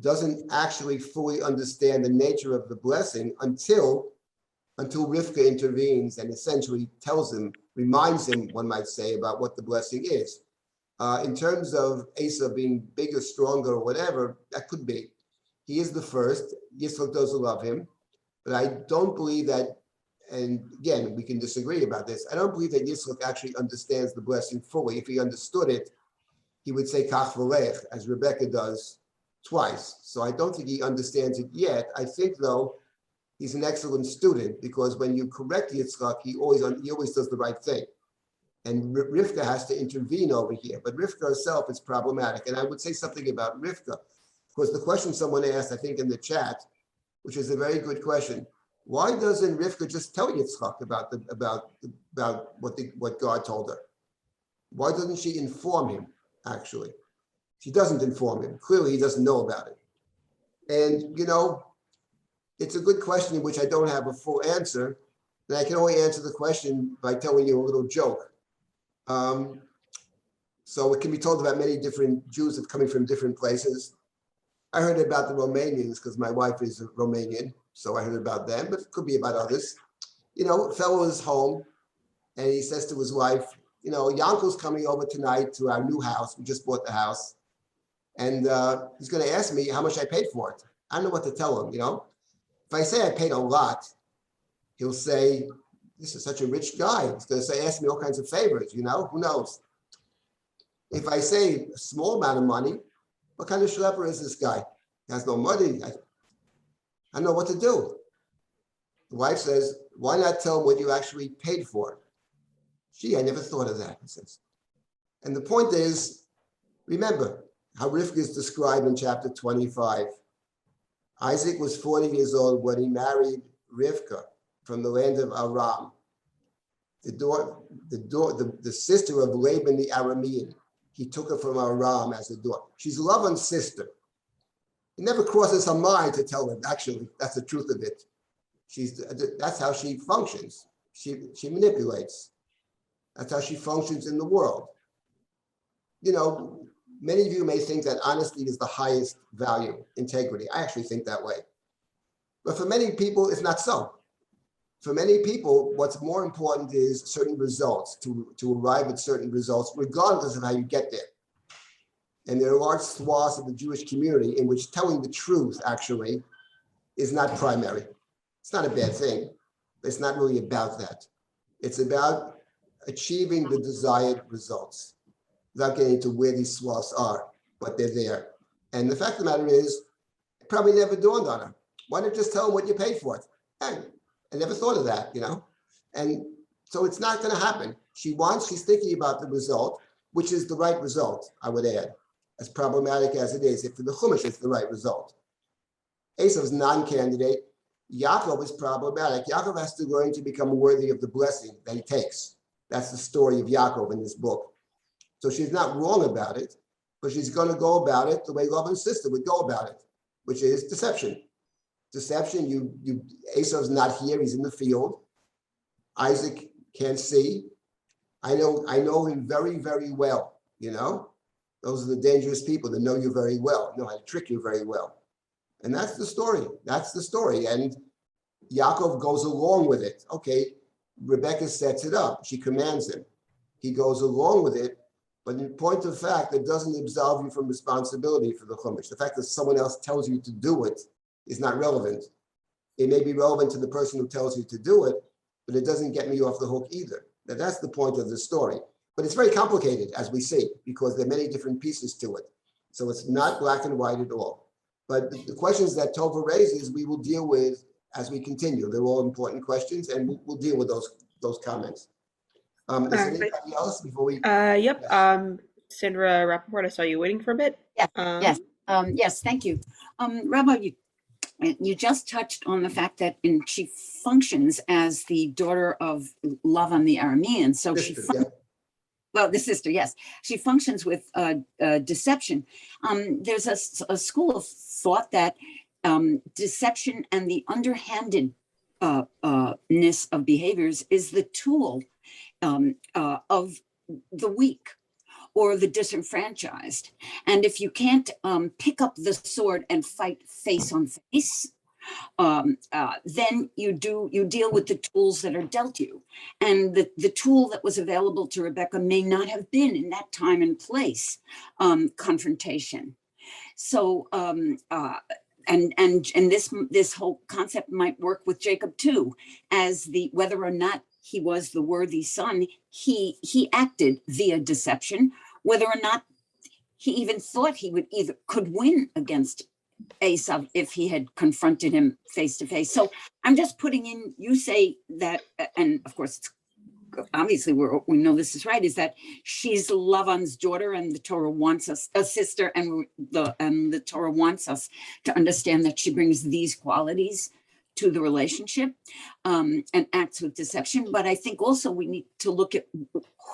doesn't actually fully understand the nature of the blessing until Rivka intervenes and essentially tells him, reminds him, one might say, about what the blessing is. In terms of Esav being bigger, stronger, or whatever, that could be. He is the first. Yitzchak does love him, but I don't believe that, and again, we can disagree about this, I don't believe that Yitzchak actually understands the blessing fully. If he understood it, he would say kach v'lech, as Rebecca does twice. So I don't think he understands it yet. I think, though, he's an excellent student, because when you correct Yitzchak, he always does the right thing. And Rivka has to intervene over here. But Rivka herself is problematic. And I would say something about Rivka, because the question someone asked, I think, in the chat, which is a very good question. Why doesn't Rivka just tell Yitzchak about what God told her? Why doesn't she inform him, actually? She doesn't inform him. Clearly, he doesn't know about it. And, it's a good question in which I don't have a full answer. And I can only answer the question by telling you a little joke. So it can be told about many different Jews that coming from different places. I heard about the Romanians because my wife is a Romanian, so I heard about them, but it could be about others. A fellow is home and he says to his wife, Yankel's coming over tonight to our new house. We just bought the house. And he's going to ask me how much I paid for it. I don't know what to tell him, If I say I paid a lot, he'll say, this is such a rich guy. He's going to say, ask me all kinds of favors, who knows? If I say a small amount of money, what kind of schlepper is this guy? He has no money. I don't know what to do. The wife says, why not tell him what you actually paid for? Gee, I never thought of that, he says. And the point is, remember how Rivka is described in chapter 25. Isaac was 40 years old when he married Rivka from the land of Aram, the sister of Laban the Aramean. He took her from Aram as a daughter. She's Laban's sister. It never crosses her mind to tell him, actually, that's the truth of it. That's how she functions. She manipulates. That's how she functions in the world. Many of you may think that honesty is the highest value, integrity. I actually think that way. But for many people, it's not so. For many people, what's more important is certain results, to arrive at certain results, regardless of how you get there. And there are large swaths of the Jewish community in which telling the truth, actually, is not primary. It's not a bad thing, but it's not really about that. It's about achieving the desired results, without getting into where these swaths are, but they're there. And the fact of the matter is, it probably never dawned on her. Why not just tell them what you paid for it? Hey, I never thought of that, And so it's not going to happen. She's thinking about the result, which is the right result, I would add, as problematic as it is. If for the Chumash, it's the right result. Esav's non-candidate. Yaakov is problematic. Yaakov has to learn to become worthy of the blessing that he takes. That's the story of Yaakov in this book. So she's not wrong about it, but she's going to go about it the way Laban's sister would go about it, which is deception. Deception, Esav's not here, he's in the field. Isaac can't see. I know him very, very well, Those are the dangerous people that know you very well, know how to trick you very well. And that's the story. And Yaakov goes along with it. Okay, Rebecca sets it up. She commands him. He goes along with it. But in point of fact, it doesn't absolve you from responsibility for the Chumash. The fact that someone else tells you to do it is not relevant. It may be relevant to the person who tells you to do it, but it doesn't get me off the hook either. Now, that's the point of the story. But it's very complicated, as we see, because there are many different pieces to it. So it's not black and white at all. But the questions that Tova raises, we will deal with as we continue. They're all important questions, and we'll deal with those comments. Is there Alright. anybody else before we? Yep. Yes. Sandra Rappaport, I saw you waiting for a bit. Yeah, yes. Yes, thank you. Rabbi, you just touched on the fact that she functions as the daughter of Lavan the Aramean. So Sister, yeah. well, the sister, yes, she functions with deception. There's a school of thought that deception and the underhandedness of behaviors is the tool of the weak or the disenfranchised. And if you can't pick up the sword and fight face on face, then you deal with the tools that are dealt you. And the tool that was available to Rebecca may not have been in that time and place confrontation. So and this whole concept might work with Jacob too, as whether or not he was the worthy son, he acted via deception, whether or not he even thought he could win against Esau if he had confronted him face to face. So I'm just putting in, you say that, and of course, obviously we know this is right, is that she's Lavan's daughter, and the Torah wants us, a sister, and the Torah wants us to understand that she brings these qualities to the relationship and acts with deception. But I think also we need to look at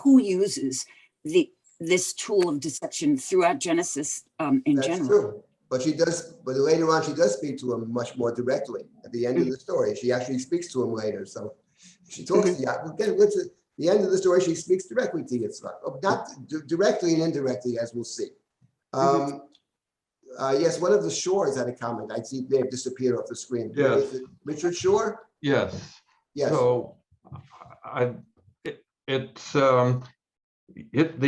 who uses this tool of deception throughout Genesis in general. That's true. But she does, but later on, she does speak to him much more directly at the end of the story. She actually speaks to him later. So she talks to Yaakov. Again, at the end of the story, she speaks directly to Yitzchak, not directly and indirectly, as we'll see. Yes, one of the Shores had a comment. I see they've disappeared off the screen. Yes. Is it Richard Shore? Yes. Yes. So the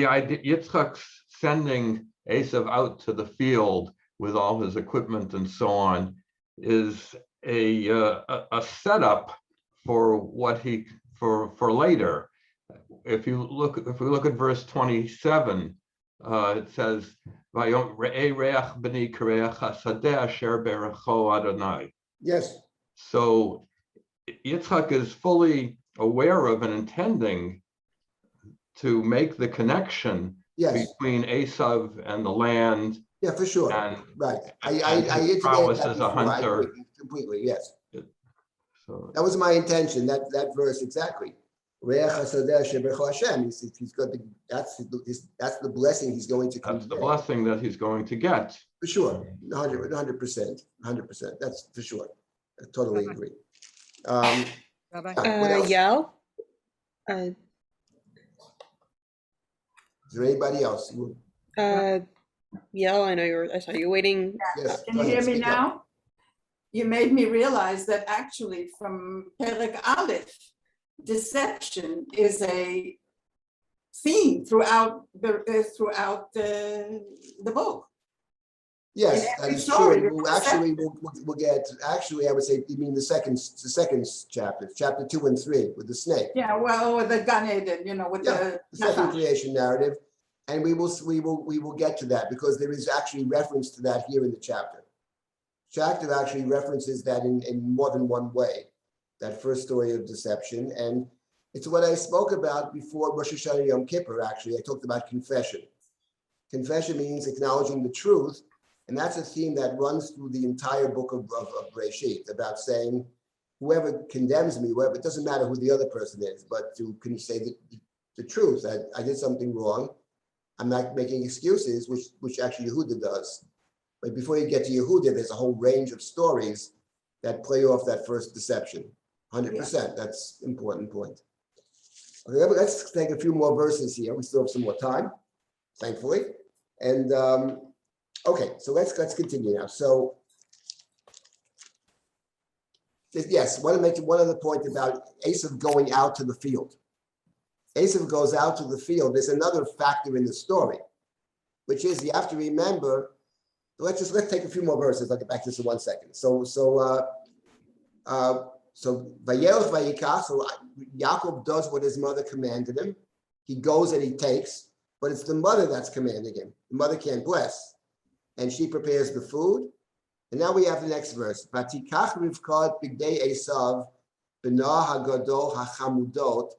idea Yitzchak's sending Esav out to the field with all his equipment and so on is a setup for what for later. If we look at verse 27, it says, Yes. So Yitzchak is fully aware of and intending to make the connection between Esav and the land. Yeah, for sure. Right. I integrated prowess that as a before. I hunter. agree completely. Yes. So That was my intention. That verse exactly. He's got that's the blessing he's going to that's the convey. blessing that he's going to get. For sure, 100%. That's for sure. I totally agree. Rabbi. What else? Yael? Is there anybody else? Yael, I saw you waiting. Yes. Can go you ahead, hear me speak up. now? You made me realize that actually from Perek Aleph, deception is a theme throughout the book. Yes, In that every is story, true. We'll get. Actually, I would say you mean the second chapter, chapter 2 and 3 with the snake. Yeah, well, with the Gan Eden, with Yeah, the second Nachash. creation narrative, and we will get to that because there is actually reference to that here in the chapter. Chapter actually references that in more than one way, that first story of deception, and it's what I spoke about before Rosh Hashanah Yom Kippur. Actually, I talked about confession. Confession means acknowledging the truth, and that's a theme that runs through the entire book of Bereshit, about saying, whoever condemns me, whoever, it doesn't matter who the other person is, but to can say the truth, that I did something wrong. I'm not making excuses, which actually Yehuda does. But before you get to Yehuda, there's a whole range of stories that play off that first deception. 100%. That's an important point. Okay, let's take a few more verses here. We still have some more time, thankfully. And okay, so let's continue now. So yes, I want to make one other point about Esav going out to the field. Esav goes out to the field. There's another factor in the story, which is you have to remember. Let's take a few more verses. I'll get back to this in 1 second. So So Vayelech Vayikach, so Yaakov does what his mother commanded him. He goes and he takes, but it's the mother that's commanding him. The mother can't bless. And she prepares the food. And now we have the next verse. Vatikach Rivka bigdei Esav b'na hagadol hachamudot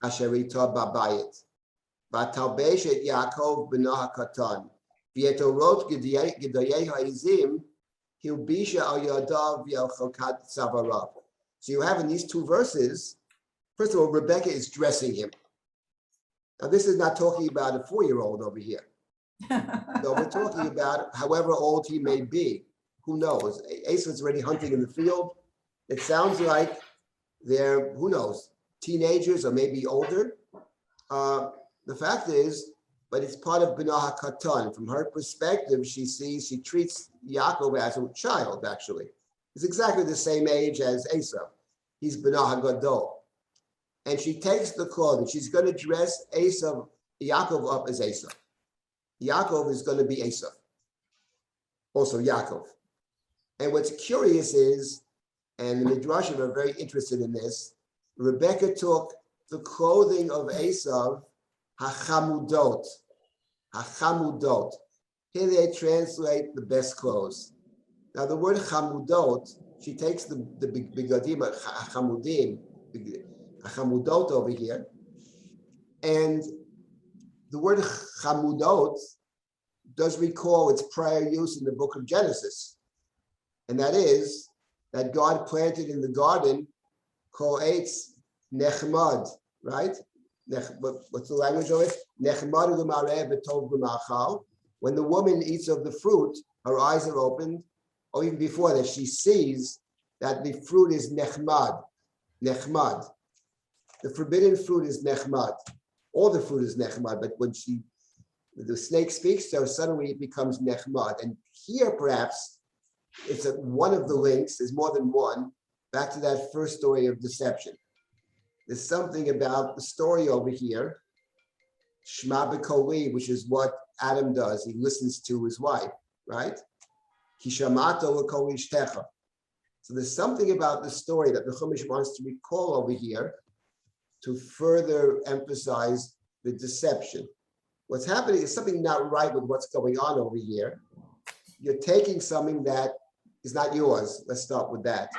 asher ita babayit. Vatalbesh et Yaakov b'na hakatan. V'yetorot gedayei ha'izim hilbisha al yadav v'al chokat tzavarav. So you have in these two verses, first of all, Rebecca is dressing him. Now, this is not talking about a 4-year-old over here. No, we're talking about however old he may be. Who knows? Esau's already hunting in the field. It sounds like they're, who knows, teenagers or maybe older. The fact is, but it's part of B'nah HaKatan. From her perspective, she treats Yaakov as a child, actually. He's exactly the same age as Esau. He's B'nah HaGadol. And she takes the clothing. She's going to dress Yaakov up as Esau. Yaakov is going to be Esau. Also Yaakov. And what's curious is, and the Midrashim are very interested in this, Rebecca took the clothing of Esau, hachamudot. Hachamudot. Here they translate the best clothes. Now the word chamudot, she takes the bigadim, chamudim, chamudot over here, and the word chamudot does recall its prior use in the book of Genesis, and that is that God planted in the garden kol eitz nechmad, right? What's the language of it? Nechmad l'mareh v'tov l'machal. When the woman eats of the fruit, her eyes are opened, or even before that, she sees that the fruit is nechmad. Nechmad. The forbidden fruit is nechmad. All the fruit is nechmad, but when the snake speaks to her, suddenly it becomes nechmad. And here, perhaps, it's one of the links, there's more than one, back to that first story of deception. There's something about the story over here, Shema b'koli, which is what Adam does. He listens to his wife, right? Kishamato l'kol ishtecha. So there's something about the story that the Chumash wants to recall over here to further emphasize the deception. What's happening is something not right with what's going on over here. You're taking something that is not yours. Let's start with that,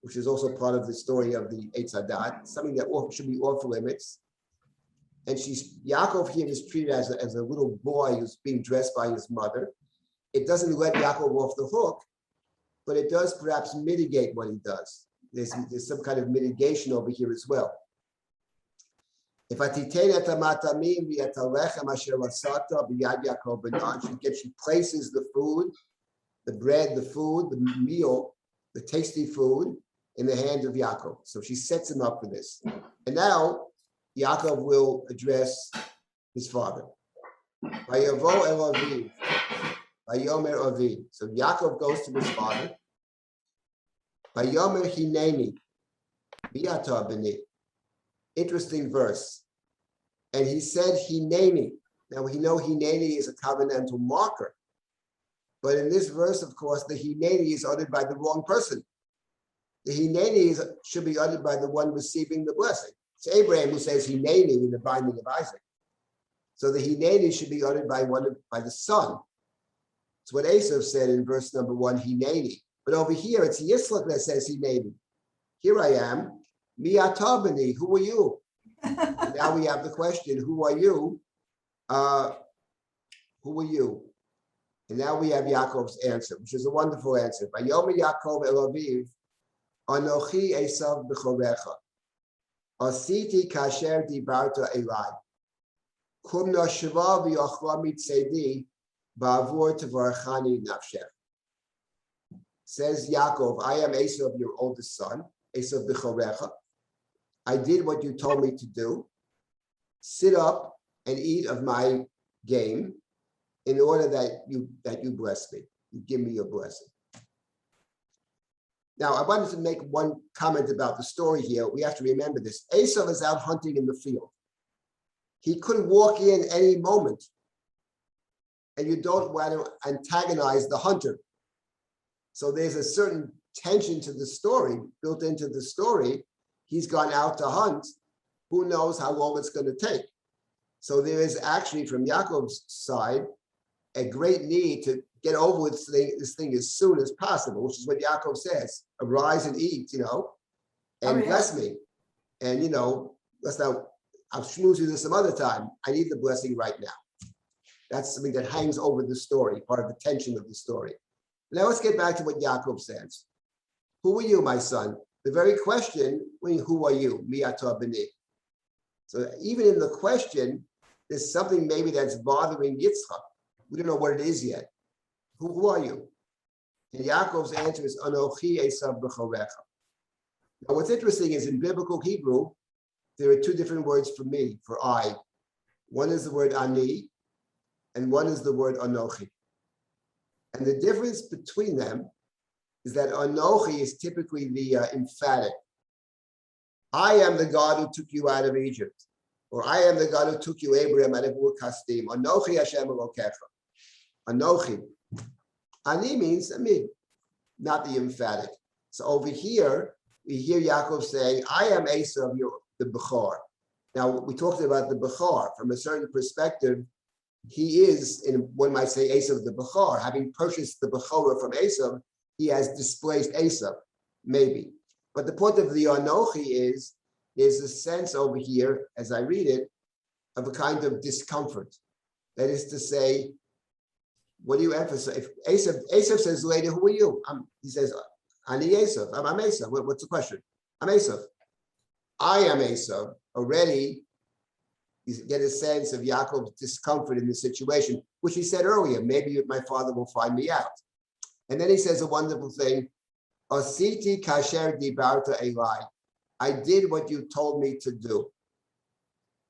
which is also part of the story of the Eitz Hadat, something that should be off limits. And Yaakov here is treated as a little boy who's being dressed by his mother. It doesn't let Yaakov off the hook, but it does perhaps mitigate what he does. There's some kind of mitigation over here as well. If she places the food, the bread, the food, the meal, the tasty food in the hand of Yaakov. So she sets him up for this. And now Yaakov will address his father. Vayavo el aviv, vayomer aviv. So Yaakov goes to his father. Vayomer hineni, bi'ata b'ni. Interesting verse. And he said hineni. Now we know hineni is a covenantal marker. But in this verse, of course, the hineni is uttered by the wrong person. The hineni should be uttered by the one receiving the blessing. It's Abraham who says hineni in the binding of Isaac. So the hineni should be uttered by the son. It's what Esau said in verse number 1, hineni. But over here, it's Yitzchak that says hineni. Here I am, mi atah b'ni, who are you? And now we have the question, who are you? Who are you? And now we have Yaakov's answer, which is a wonderful answer. Vayomer Yaakov el aviv, anochi Esav b'chorecha. Asiti kasher dibarta elai. Kum nashva v'yochla mitzedi ba'avur tevarchani nafshech. Says Yaakov, I am Esav, your oldest son, Esav b'chorecha. I did what you told me to do. Sit up and eat of my game in order that you bless me. You give me your blessing. Now, I wanted to make one comment about the story here. We have to remember this. Esau is out hunting in the field. He could walk in any moment, and you don't want to antagonize the hunter. So there's a certain tension to the story, built into the story. He's gone out to hunt. Who knows how long it's going to take? So there is actually, from Yaakov's side, a great need to get over with this thing as soon as possible, which is what Yaakov says: arise and eat, and bless me. And, let's not, I'll schmooze you this some other time. I need the blessing right now. That's something that hangs over the story, part of the tension of the story. Now let's get back to what Yaakov says. Who are you, my son? The very question, who are you? Mi atah b'ni. So even in the question, there's something maybe that's bothering Yitzchak. We don't know what it is yet. Who are you? And Yaakov's answer is Anochi Esav b'chorecha. Now what's interesting is in biblical Hebrew, there are two different words for me, for I. One is the word ani, and one is the word Anochi. And the difference between them is that Anochi is typically the emphatic. I am the God who took you out of Egypt. Or I am the God who took you, Abraham, out of Ur Kasdim. Anochi Hashem Elokecha. Anochi. Ani means me, not the emphatic. So over here, we hear Yaakov saying, I am Esav, the Bechor. Now, we talked about the Bechor. From a certain perspective, he is, one might say, Esav the Bechor. Having purchased the Bechorah from Esav, he has displaced Esav, maybe. But the point of the Anochi is, there's a sense over here, as I read it, of a kind of discomfort. That is to say, what do you emphasize? If Esav says later, who are you? He says, Ani Esav. I'm Esav. What's the question? I'm Esav. I am Esav. Already, you get a sense of Yaakov's discomfort in the situation, which he said earlier, maybe my father will find me out. And then he says a wonderful thing, Asiti kasher dibarta elai. I did what you told me to do.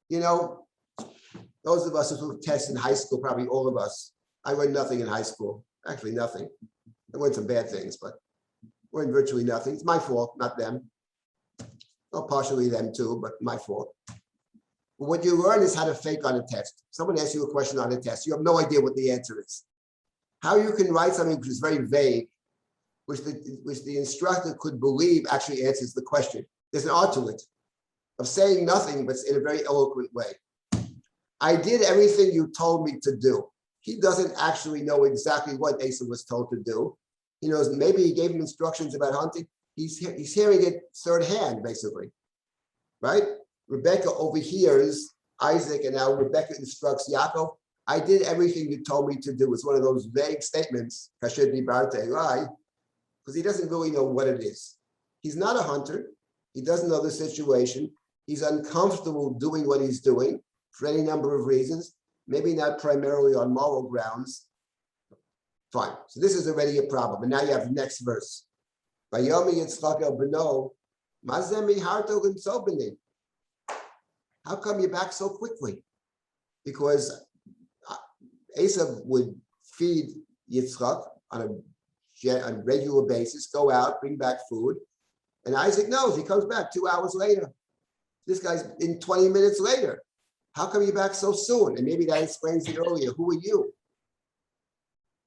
Those of us who took tests in high school, probably all of us, I learned nothing in high school. Actually, nothing. I learned some bad things, but learned virtually nothing. It's my fault, not them. Well, partially them too, but my fault. But what you learn is how to fake on a test. Someone asks you a question on a test. You have no idea what the answer is. How you can write something which is very vague, which the instructor could believe actually answers the question. There's an art to it, of saying nothing, but in a very eloquent way. I did everything you told me to do. He doesn't actually know exactly what Asa was told to do. He knows maybe he gave him instructions about hunting. He's hearing it third hand, basically, right? Rebecca overhears Isaac, and now Rebecca instructs Yaakov. I did everything you told me to do. It's one of those vague statements, kasher dibarta elai, because he doesn't really know what it is. He's not a hunter. He doesn't know the situation. He's uncomfortable doing what he's doing for any number of reasons, maybe not primarily on moral grounds. Fine. So this is already a problem. And now you have the next verse. Vayomi Yitzchak el beno, mazeh miharto l'nso b'ni. How come you're back so quickly? Because Esav would feed Yitzchak on a regular basis, go out, bring back food. And Isaac knows, he comes back 2 hours later. This guy's in 20 minutes later. How come you're back so soon? And maybe that explains it earlier. Who are you?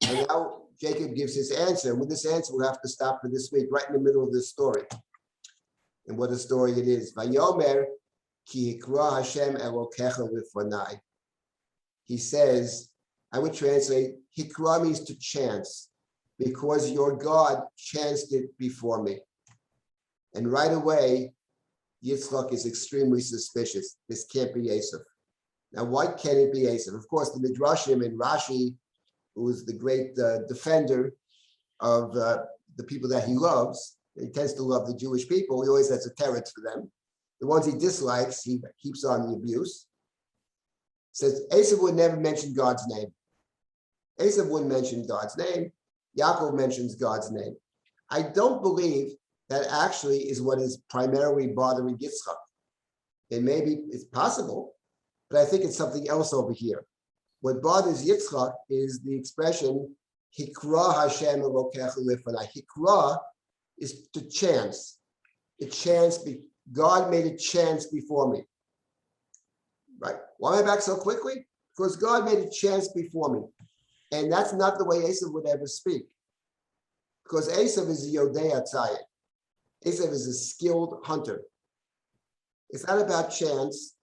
And now Jacob gives his answer. And with this answer, we'll have to stop for this week, right in the middle of this story. And what a story it is. Vayomer ki hikra Hashem Elokecha lifnai. He says, I would translate, hikra means to chance, because your God chanced it before me. And right away, Yitzchak is extremely suspicious. This can't be Esav. Now, why can't it be Esav? Of course, the Midrashim and Rashi, who is the great defender of the people that he loves, he tends to love the Jewish people. He always has a teretz for them. The ones he dislikes, he keeps on the abuse. Says Esav would never mention God's name. Esav wouldn't mention God's name. Yaakov mentions God's name. I don't believe that actually is what is primarily bothering Yitzchak. And maybe it's possible, but I think it's something else over here. What bothers Yitzchak is the expression, Hikra Hashem Elokecha lifnai. Hikra is to chance. God made a chance before me. Right? Why am I back so quickly? Because God made a chance before me. And that's not the way Esav would ever speak. because Esav is a Yodei Atzayit. Esav is a skilled hunter. It's not about chance.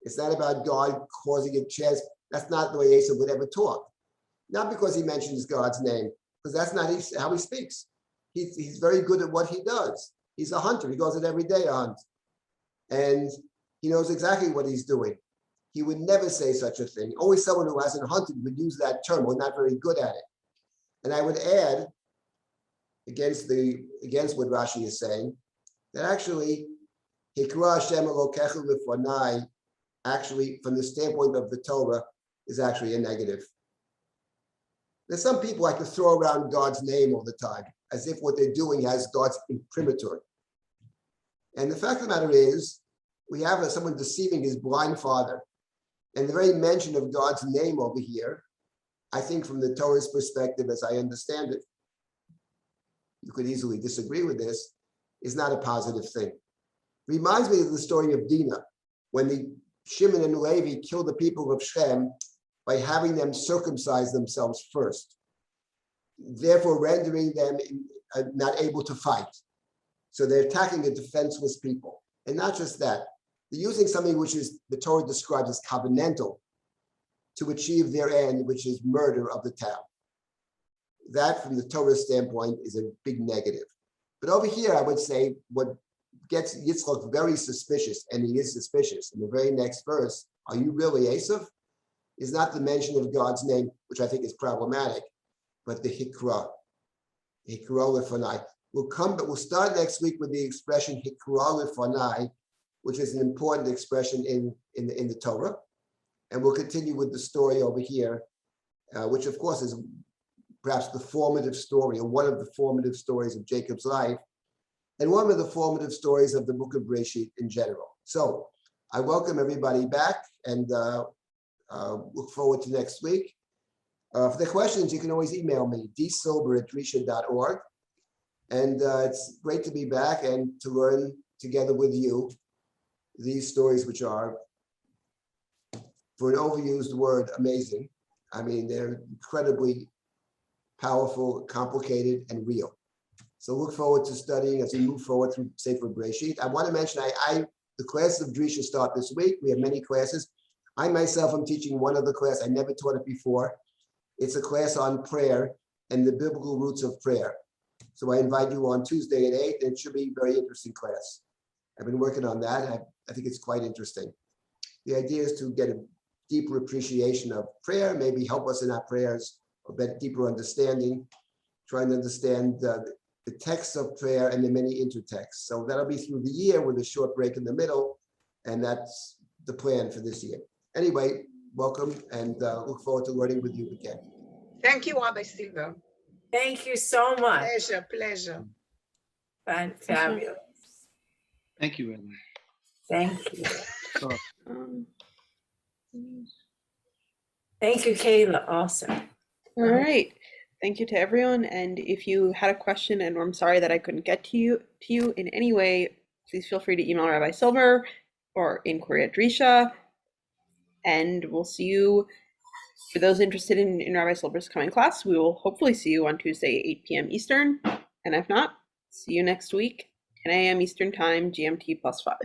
It's not about God causing a chance. That's not the way Esav would ever talk. Not because he mentions God's name, because that's not how he speaks. He's very good at what he does. He's a hunter. He goes out every day to hunt. And he knows exactly what he's doing. He would never say such a thing. Only someone who hasn't hunted would use that term. We're not very good at it. And I would add, against what Rashi is saying, that actually, Hikra Hashem Elokecha Lefonai, actually, from the standpoint of the Torah, is actually a negative. There's some people like to throw around God's name all the time, as if what they're doing has God's imprimatur. And the fact of the matter is, we have someone deceiving his blind father. And the very mention of God's name over here, I think from the Torah's perspective, as I understand it, you could easily disagree with this, is not a positive thing. Reminds me of the story of Dinah, when the Shimon and Levi killed the people of Shem by having them circumcise themselves first, therefore rendering them not able to fight. So they're attacking a defenseless people. And not just that, they're using something which is the Torah describes as covenantal to achieve their end, which is murder of the town. That, from the Torah standpoint, is a big negative. But over here, I would say what gets Yitzchak very suspicious, and he is suspicious, in the very next verse, are you really Esav? Is not the mention of God's name, which I think is problematic, but the Hikra Lefonai. We'll start next week with the expression Hikra Lefonai, which is an important expression in the Torah. And we'll continue with the story over here, which of course is perhaps the formative story, or one of the formative stories of Jacob's life, and one of the formative stories of the book of Bereshit in general. So I welcome everybody back and look forward to next week. For the questions, you can always email me, dsilber@drisha.org. And it's great to be back and to learn together with you these stories, which are, for an overused word, amazing. I mean, they're incredibly powerful, complicated, and real. So look forward to studying as we move forward through Sefer Bereshit. I want to mention, the classes of Drisha start this week. We have many classes. I myself am teaching one other class. I never taught it before. It's a class on prayer and the biblical roots of prayer. So I invite you on Tuesday at 8, and it should be a very interesting class. I've been working on that. I think it's quite interesting. The idea is to get a deeper appreciation of prayer, maybe help us in our prayers, a bit deeper understanding, trying to understand the texts of prayer and the many intertexts. So that'll be through the year with a short break in the middle, and that's the plan for this year. Anyway, welcome, and look forward to learning with you again. Thank you, Rabbi Silber. Thank you so much. Pleasure. Fabulous. Thank you, Rabbi. Thank you. Um, Thank you, Kayla, also. all right. Thank you to everyone. And if you had a question, and I'm sorry that I couldn't get to you in any way, please feel free to email Rabbi Silber or inquiry@Drisha. And we'll see you. For those interested in Rabbi Silber's coming class, we will hopefully see you on Tuesday, 8 p.m. Eastern. And if not, see you next week, 10 a.m. Eastern Time, GMT +5.